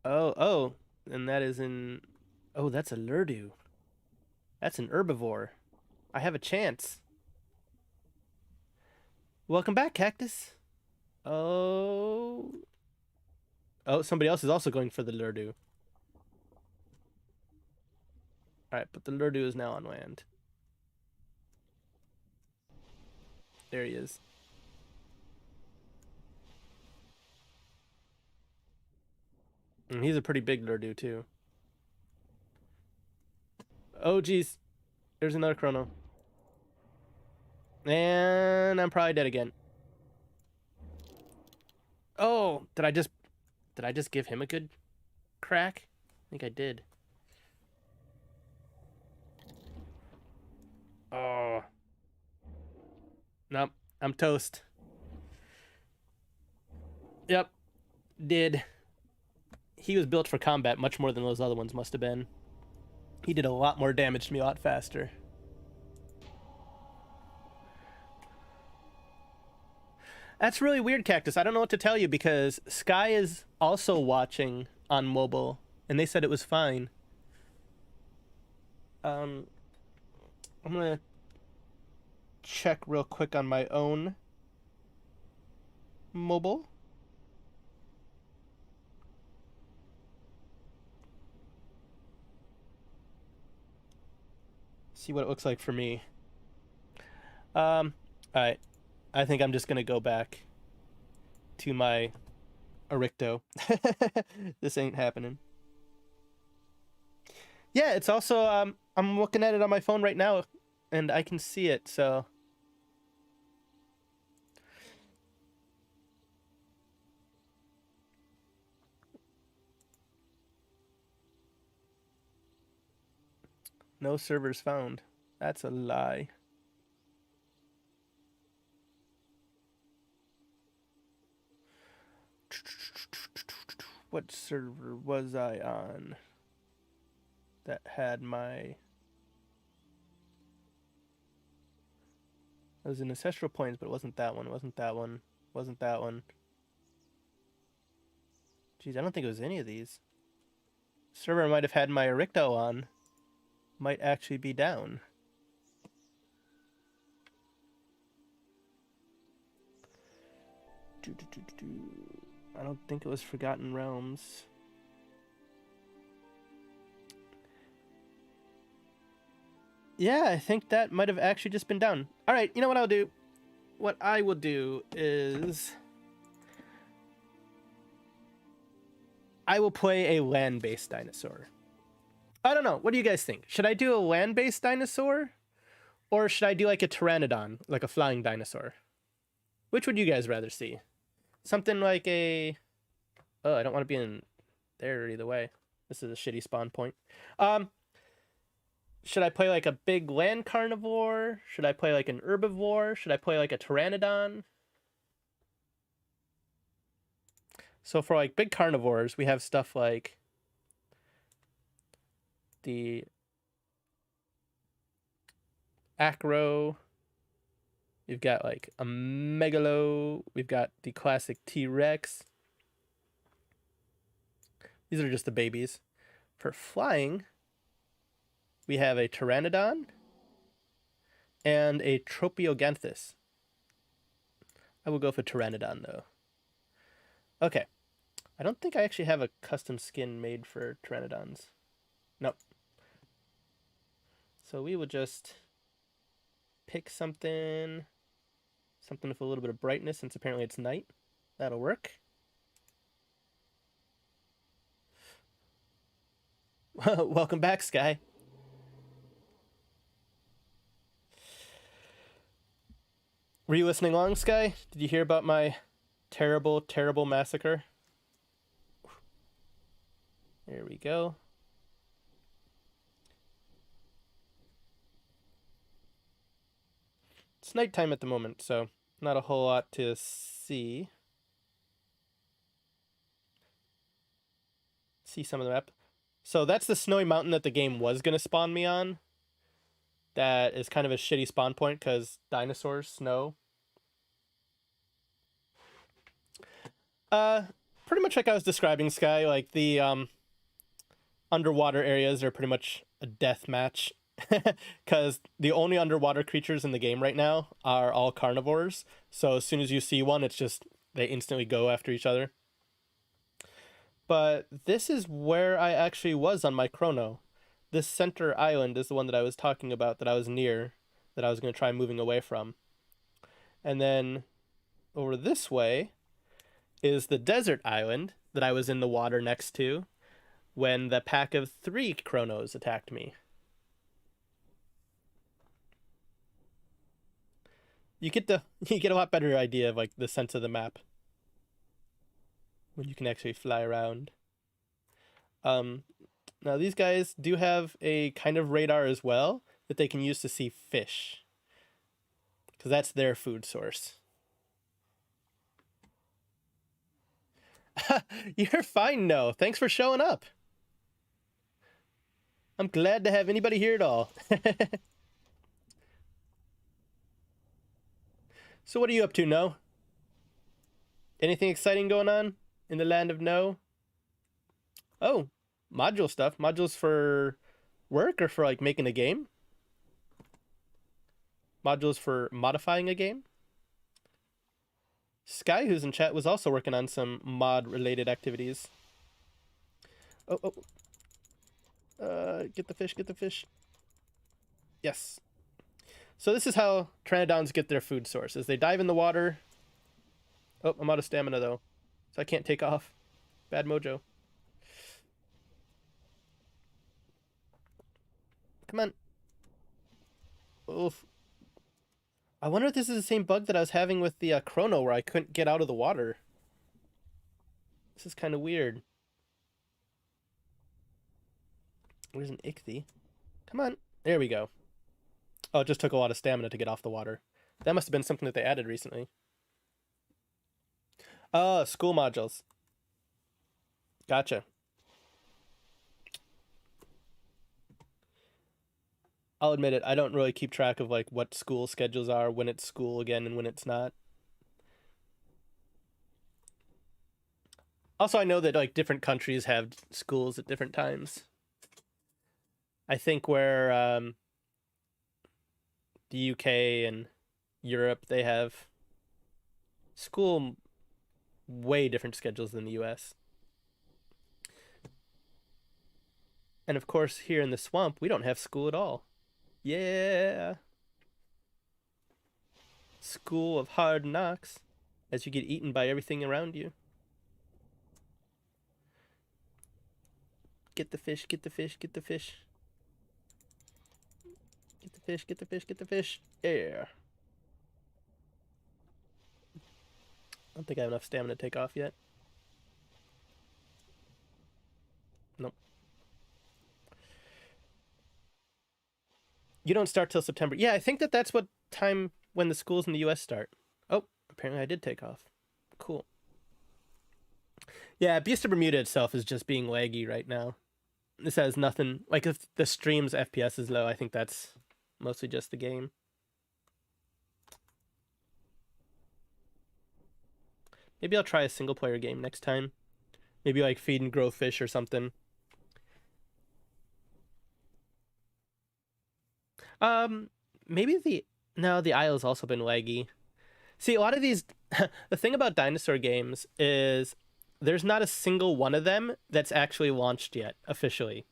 Oh, and that is in. Oh, that's a lurdu. That's an herbivore. I have a chance. Welcome back, cactus. Oh, oh, somebody else is also going for the lurdu. All right, but the lurdu is now on land. There he is. And he's a pretty big Lurdu, too. Oh, geez. There's another Krono. And I'm probably dead again. Oh, did I just give him a good crack? I think I did. Oh. Nope, I'm toast. Yep, did. He was built for combat much more than those other ones must have been. He did a lot more damage to me a lot faster. That's really weird, Cactus. I don't know what to tell you because Sky is also watching on mobile, and they said it was fine. I'm gonna check real quick on my own mobile. See what it looks like for me. Alright. I think I'm just gonna go back to my Orycto. This ain't happening. Yeah, it's also I'm looking at it on my phone right now and I can see it, so no servers found. That's a lie. What server was I on that had my... It was in Ancestral Plains, but it wasn't that one. It wasn't that one. It wasn't that one. Jeez, I don't think it was any of these. Server I might have had my Orycto on might actually be down. I don't think it was Forgotten Realms. Yeah, I think that might have actually just been down. All right, you know what I'll do? What I will do is I will play a land-based dinosaur. I don't know. What do you guys think? Should I do a land-based dinosaur? Or should I do like a pteranodon, like a flying dinosaur? Which would you guys rather see? Something like a... Oh, I don't want to be in there either way. This is a shitty spawn point. Should I play like a big land carnivore? Should I play like an herbivore? Should I play like a pteranodon? So for like big carnivores, we have stuff like the acro. We've got like a megalo. We've got the classic T-Rex. These are just the babies. For flying, we have a pteranodon and a Tropioganthus. I will go for pteranodon though. Okay. I don't think I actually have a custom skin made for pteranodons. Nope. So we will just pick something with a little bit of brightness since apparently it's night. That'll work. Welcome back, Sky. Were you listening along, Sky? Did you hear about my terrible, terrible massacre? There we go. It's nighttime at the moment, so not a whole lot to see. See some of the map. So that's the snowy mountain that the game was going to spawn me on. That is kind of a shitty spawn point because dinosaurs, snow. Pretty much like I was describing, Sky, like the underwater areas are pretty much a death match because the only underwater creatures in the game right now are all carnivores. So as soon as you see one, it's just they instantly go after each other. But this is where I actually was on my Krono. This center island is the one that I was talking about that I was near, that I was going to try moving away from. And then over this way is the desert island that I was in the water next to when the pack of 3 Kronos attacked me. You get you get a lot better idea of like the sense of the map when you can actually fly around. Now these guys do have a kind of radar as well that they can use to see fish, because that's their food source. You're fine, no. Thanks for showing up. I'm glad to have anybody here at all. So what are you up to, No? Anything exciting going on in the land of No? Oh, module stuff. Modules for work or for like making a game? Modules for modifying a game? Sky, who's in chat, was also working on some mod-related activities. Oh. Get the fish, get the fish. Yes. So this is how Pteranodons get their food sources. They dive in the water. Oh, I'm out of stamina, though. So I can't take off. Bad mojo. Come on. Oof. I wonder if this is the same bug that I was having with the Krono, where I couldn't get out of the water. This is kind of weird. Where's an ichthy? Come on. There we go. Oh, it just took a lot of stamina to get off the water. That must have been something that they added recently. Oh, school modules. Gotcha. I'll admit it, I don't really keep track of like what school schedules are, when it's school again and when it's not. Also, I know that like different countries have schools at different times. I think where the UK and Europe, they have school way different schedules than the US. And of course, here in the swamp, we don't have school at all. Yeah. School of hard knocks as you get eaten by everything around you. Get the fish, get the fish, get the fish. Get the fish, get the fish, get the fish. Yeah. I don't think I have enough stamina to take off yet. Nope. You don't start till September. Yeah, I think that's what time when the schools in the US start. Oh, apparently I did take off. Cool. Yeah, Beast of Bermuda itself is just being laggy right now. This has nothing... Like, if the stream's FPS is low, I think that's mostly just the game. Maybe I'll try a single-player game next time. Maybe, like, Feed and Grow Fish or something. Maybe the Isle's also been laggy. See, a lot of these... The thing about dinosaur games is there's not a single one of them that's actually launched yet, officially.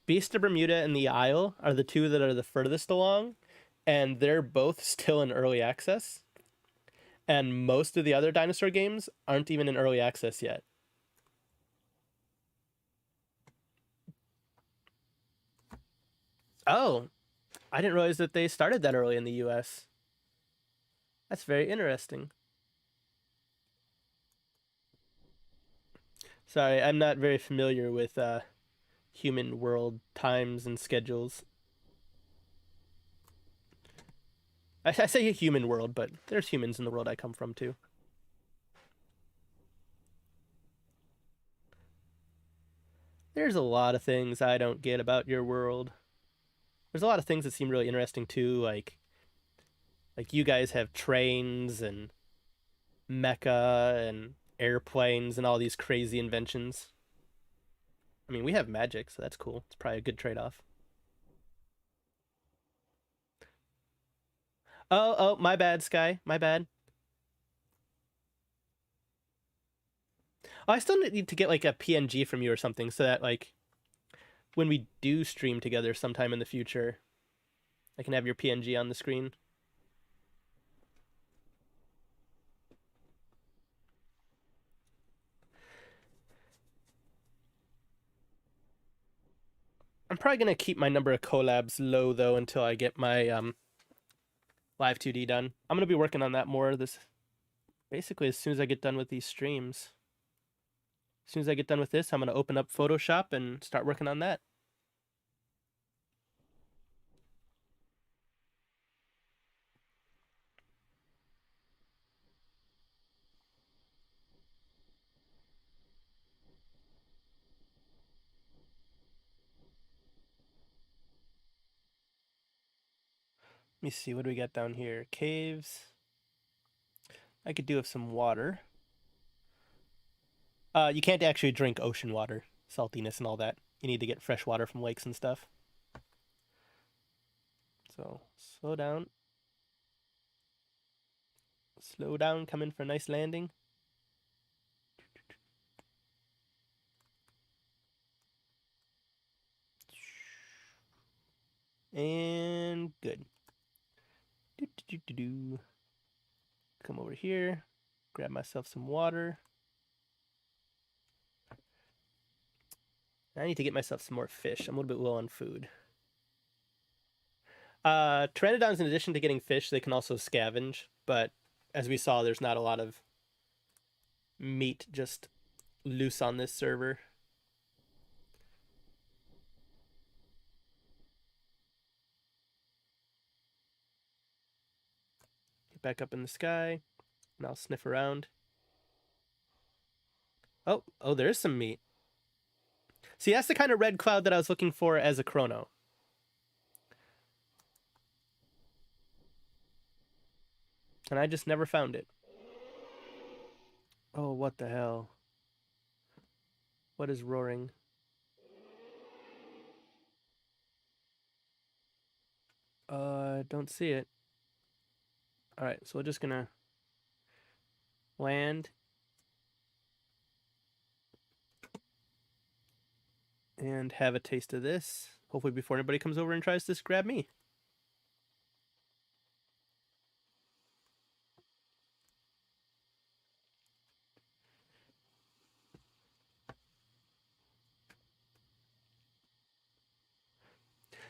Beast of Bermuda and the Isle are the two that are the furthest along, and they're both still in early access. And most of the other dinosaur games aren't even in early access yet. Oh, I didn't realize that they started that early in the US. That's very interesting. Sorry, I'm not very familiar with human world times and schedules. I say human world, but there's humans in the world I come from too. There's a lot of things I don't get about your world. There's a lot of things that seem really interesting too, like you guys have trains and mecha and airplanes and all these crazy inventions. I mean, we have magic, so that's cool. It's probably a good trade-off. Oh, my bad, Sky. My bad. Oh, I still need to get like a PNG from you or something so that like when we do stream together sometime in the future, I can have your PNG on the screen. I'm probably going to keep my number of collabs low, though, until I get my live 2D done. I'm going to be working on that more basically as soon as I get done with these streams. As soon as I get done with this, I'm going to open up Photoshop and start working on that. Let me see, what do we got down here? Caves. I could do with some water. You can't actually drink ocean water, saltiness and all that. You need to get fresh water from lakes and stuff. So, slow down. Slow down, come in for a nice landing. And good. Come over here, grab myself some water. I need to get myself some more fish. I'm a little bit low on food. Pteranodons, in addition to getting fish, they can also scavenge, but as we saw, there's not a lot of meat just loose on this server. Get back up in the sky, and I'll sniff around. Oh, there's some meat. See, that's the kind of red cloud that I was looking for as a Krono. And I just never found it. Oh, what the hell? What is roaring? Don't see it. Alright, so we're just gonna land. And have a taste of this. Hopefully before anybody comes over and tries to grab me.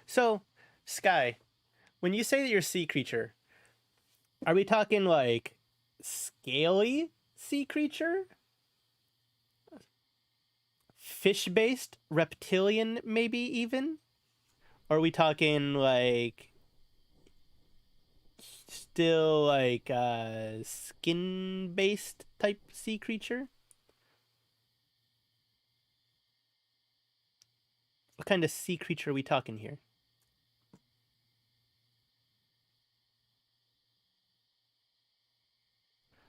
So, Sky, when you say that you're a sea creature, are we talking like scaly sea creature? Fish-based? Reptilian, maybe even? Or are we talking like still like skin-based type sea creature? What kind of sea creature are we talking here?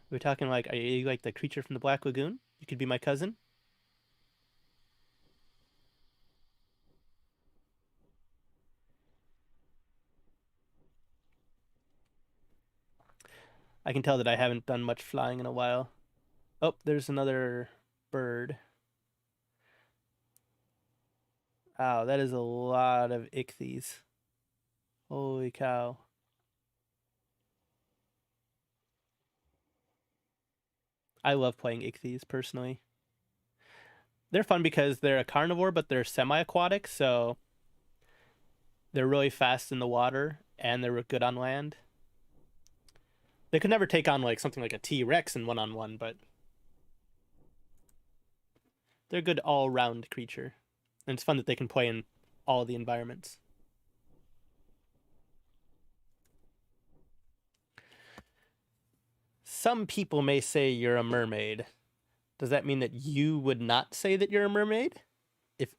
We're talking like, are you like the creature from the Black Lagoon? You could be my cousin. I can tell that I haven't done much flying in a while. Oh, there's another bird. Wow, that is a lot of ichthyes. Holy cow. I love playing ichthyes, personally. They're fun because they're a carnivore, but they're semi-aquatic, so they're really fast in the water, and they're good on land. They could never take on like something like a T-Rex in one-on-one, but they're a good all-round creature. And it's fun that they can play in all the environments. Some people may say you're a mermaid. Does that mean that you would not say that you're a mermaid? If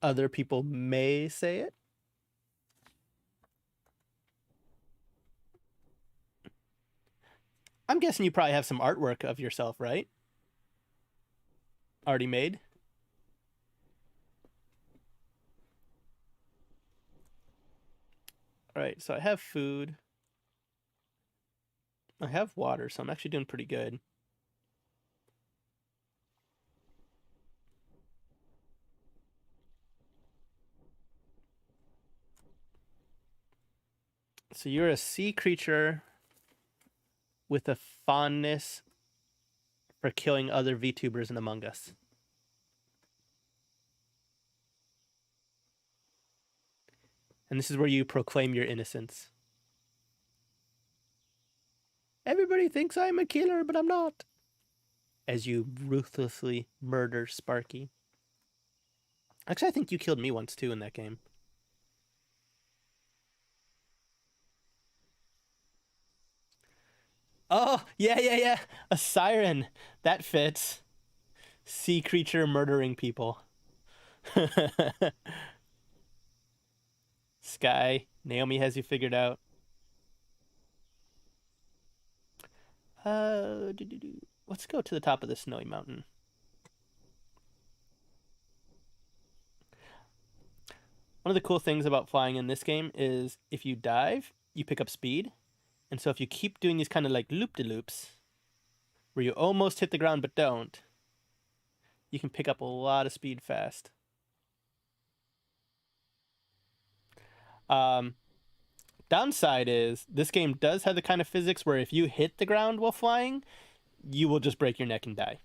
other people may say it? I'm guessing you probably have some artwork of yourself, right? Already made? Alright, so I have food. I have water, so I'm actually doing pretty good. So you're a sea creature with a fondness for killing other VTubers in Among Us. And this is where you proclaim your innocence. Everybody thinks I'm a killer, but I'm not. As you ruthlessly murder Sparky. Actually, I think you killed me once too in that game. Oh, yeah. A siren. That fits. Sea creature murdering people. Sky, Naomi has you figured out. Let's go to the top of the snowy mountain. One of the cool things about flying in this game is if you dive, you pick up speed. And so if you keep doing these kind of like loop-de-loops, where you almost hit the ground but don't, you can pick up a lot of speed fast. Downside is this game does have the kind of physics where if you hit the ground while flying, you will just break your neck and die.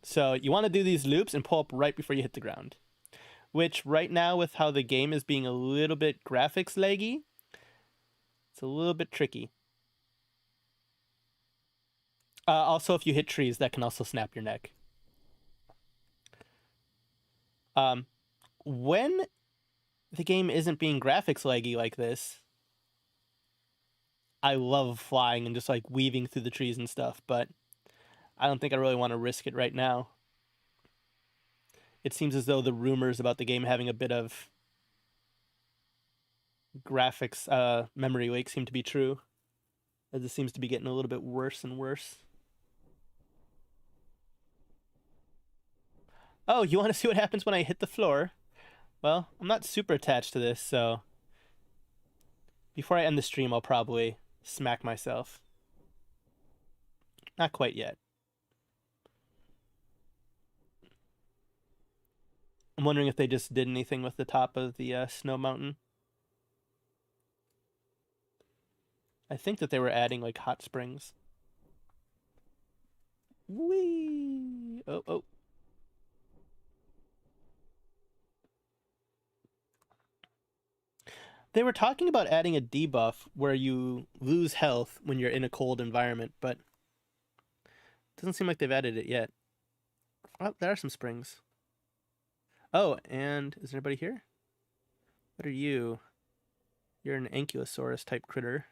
So you want to do these loops and pull up right before you hit the ground. Which right now, with how the game is being a little bit graphics laggy, it's a little bit tricky. Also, if you hit trees, that can also snap your neck. When the game isn't being graphics laggy like this, I love flying and just like weaving through the trees and stuff, but I don't think I really want to risk it right now. It seems as though the rumors about the game having a bit of graphics memory leak seem to be true, as it seems to be getting a little bit worse and worse. Oh, you want to see what happens when I hit the floor? Well, I'm not super attached to this, so before I end the stream, I'll probably smack myself. Not quite yet. I'm wondering if they just did anything with the top of the snow mountain. I think that they were adding like hot springs. Whee! Oh. They were talking about adding a debuff where you lose health when you're in a cold environment, but it doesn't seem like they've added it yet. Oh, there are some springs. Oh, and is there anybody here? What are you? You're an Ankylosaurus type critter.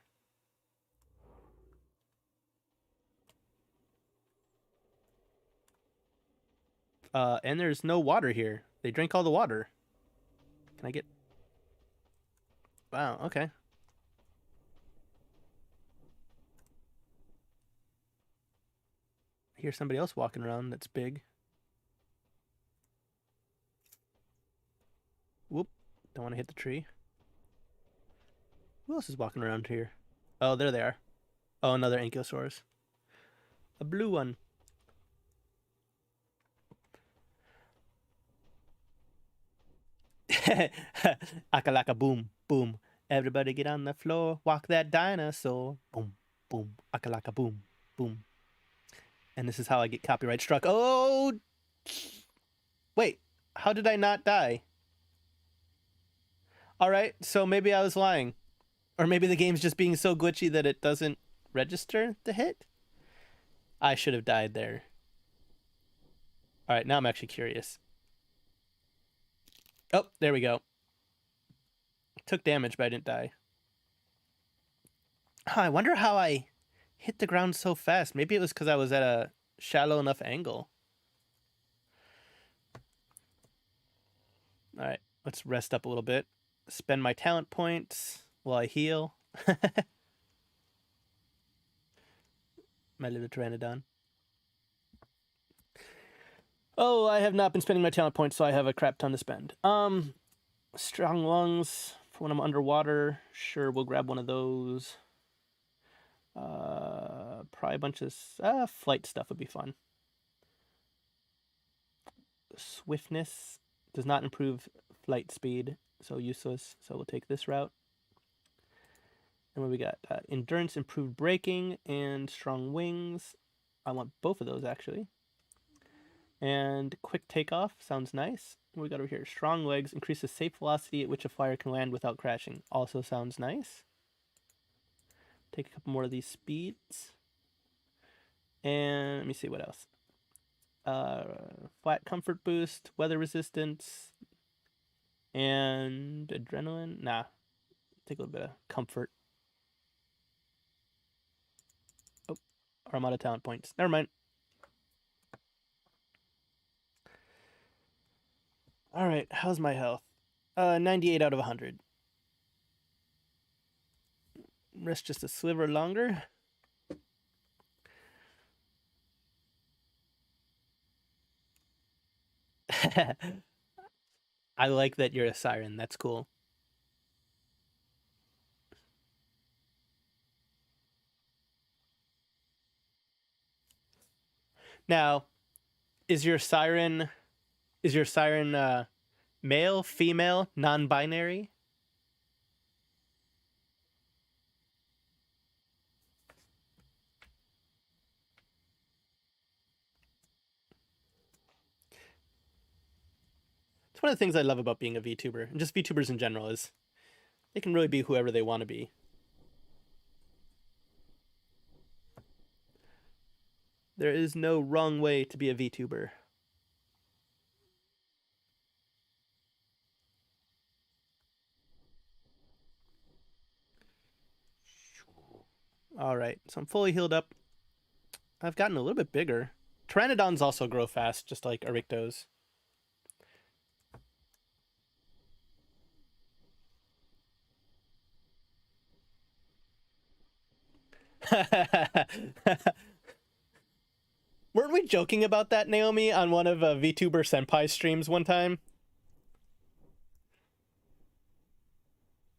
And there's no water here. They drank all the water. Can I get... Wow, okay. I hear somebody else walking around that's big. Whoop. Don't want to hit the tree. Who else is walking around here? Oh, there they are. Oh, another Ankylosaurus. A blue one. Akalaka boom, boom. Everybody get on the floor, walk that dinosaur. Boom, boom. Akalaka boom, boom. And this is how I get copyright struck. Oh! Wait, how did I not die? Alright, so maybe I was lying. Or maybe the game's just being so glitchy that it doesn't register the hit? I should have died there. Alright, now I'm actually curious. Oh, there we go. Took damage, but I didn't die. I wonder how I hit the ground so fast. Maybe it was because I was at a shallow enough angle. Alright, let's rest up a little bit. Spend my talent points while I heal. My little Pteranodon. Oh, I have not been spending my talent points, so I have a crap ton to spend. Strong lungs for when I'm underwater. Sure, we'll grab one of those. Probably a bunch of flight stuff would be fun. Swiftness does not improve flight speed, so useless. So we'll take this route. And what we got? Endurance, improved braking, and strong wings. I want both of those, actually. And quick takeoff sounds nice. What we got over here? Strong legs increases safe velocity at which a flyer can land without crashing. Also sounds nice. Take a couple more of these speeds. And let me see what else. Flat comfort boost, weather resistance, and adrenaline. Nah, take a little bit of comfort. Oh, or I'm out of talent points. Never mind. All right, how's my health? 98 out of 100. Rest just a sliver longer. I like that you're a siren. That's cool. Now, is your siren male, female, non-binary? It's one of the things I love about being a VTuber, and just VTubers in general, is they can really be whoever they want to be. There is no wrong way to be a VTuber. All right, so I'm fully healed up. I've gotten a little bit bigger. Pteranodons also grow fast, just like Oryctos. Weren't we joking about that, Naomi, on one of VTuber Senpai's streams one time?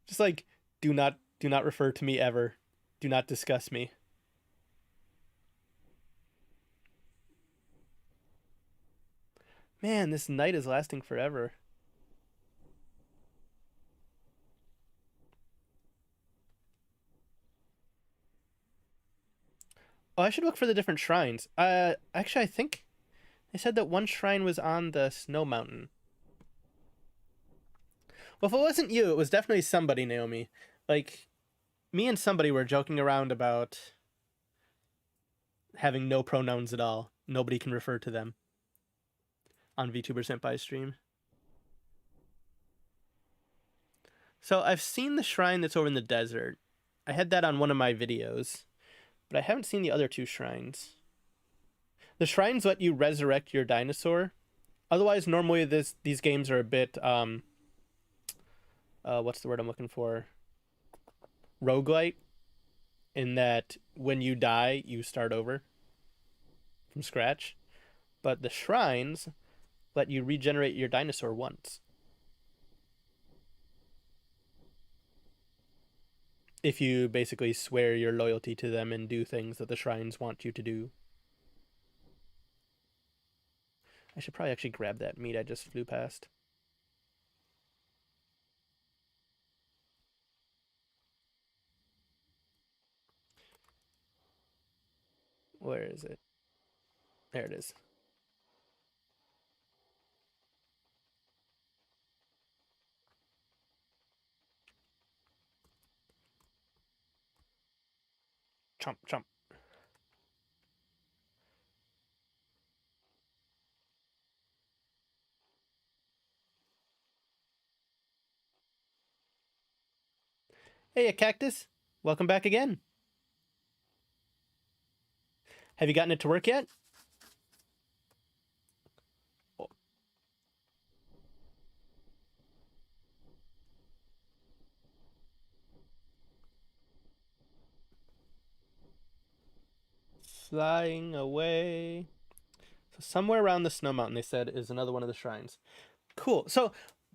Just like, do not refer to me ever. Do not discuss me. Man, this night is lasting forever. Oh, I should look for the different shrines. Actually, I think they said that one shrine was on the snow mountain. Well, if it wasn't you, it was definitely somebody, Naomi. Like, me and somebody were joking around about having no pronouns at all. Nobody can refer to them on VTuber Senpai stream. So I've seen the shrine that's over in the desert. I had that on one of my videos, but I haven't seen the other two shrines. The shrines let you resurrect your dinosaur. Otherwise, normally these games are a bit what's the word I'm looking for? Roguelite, in that when you die, you start over from scratch. But the shrines let you regenerate your dinosaur once. If you basically swear your loyalty to them and do things that the shrines want you to do. I should probably actually grab that meat I just flew past. Where is it? There it is. Chomp, chomp. Hey, a cactus. Welcome back again. Have you gotten it to work yet? Oh. Flying away. So somewhere around the snow mountain, they said, is another one of the shrines. Cool. So,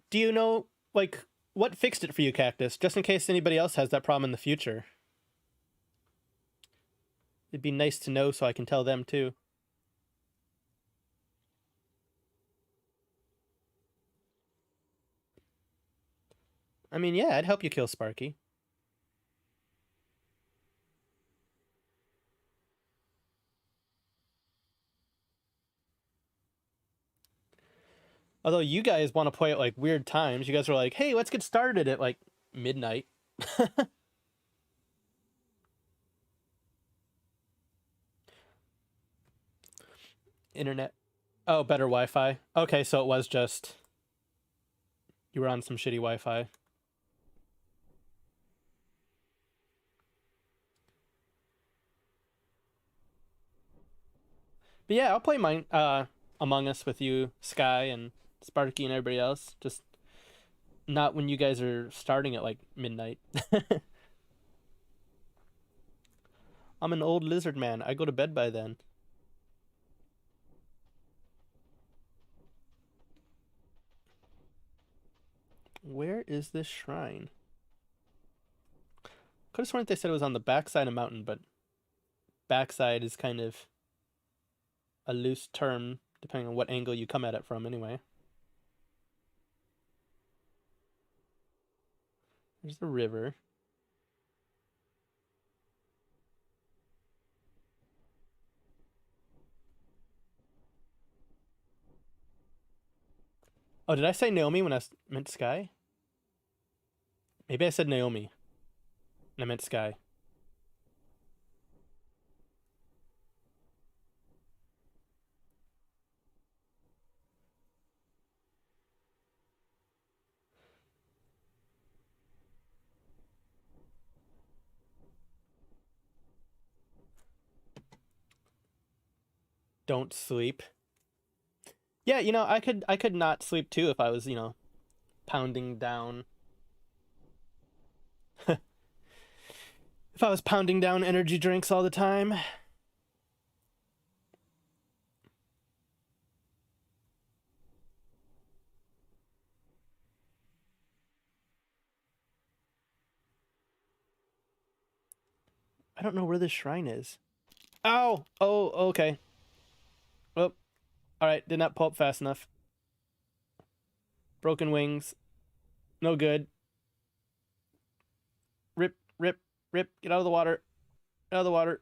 do you know, like, what fixed it for you, Cactus? Just in case anybody else has that problem in the future. It'd be nice to know so I can tell them too. I mean, yeah, I'd help you kill Sparky. Although you guys want to play at like weird times. You guys are like, hey, let's get started at like midnight. Internet. Oh, better Wi-Fi. Okay, so it was just you were on some shitty Wi-Fi. But yeah, I'll play mine Among Us with you, Sky, and Sparky, and everybody else. Just not when you guys are starting at like midnight. I'm an old lizard man. I go to bed by then. Where is this shrine? Could have sworn they said it was on the backside of mountain, but backside is kind of a loose term depending on what angle you come at it from anyway. There's the river. Oh, did I say Naomi when I meant Sky? Maybe I said Naomi and I meant Sky. Don't sleep. Yeah, you know, I could not sleep too if I was, you know, pounding down. If I was pounding down energy drinks all the time. I don't know where this shrine is. Ow! Oh, okay. Oh, alright, did not pull up fast enough. Broken wings. No good. Rip, rip, rip. Get out of the water. Out of the water.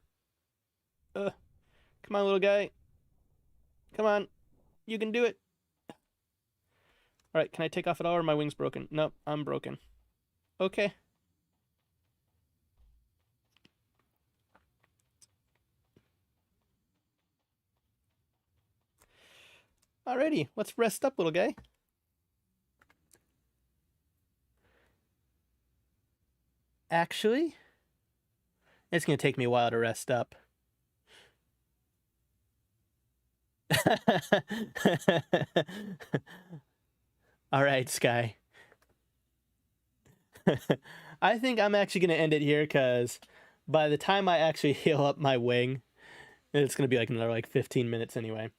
Come on, little guy. Come on. You can do it. Alright, can I take off at all or are my wings broken? Nope, I'm broken. Okay. Alrighty, let's rest up, little guy. Actually, it's gonna take me a while to rest up. Alright, Sky. I think I'm actually gonna end it here because by the time I actually heal up my wing, it's gonna be like another like 15 minutes anyway.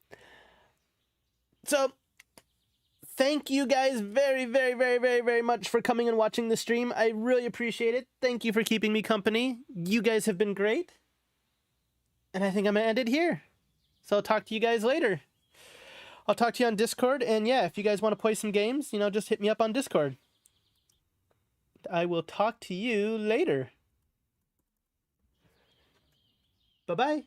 So thank you guys very, very, very, very, very much for coming and watching the stream. I really appreciate it. Thank you for keeping me company. You guys have been great. And I think I'm gonna end it here. So I'll talk to you guys later. I'll talk to you on Discord. And yeah, if you guys want to play some games, you know, just hit me up on Discord. I will talk to you later. Bye-bye.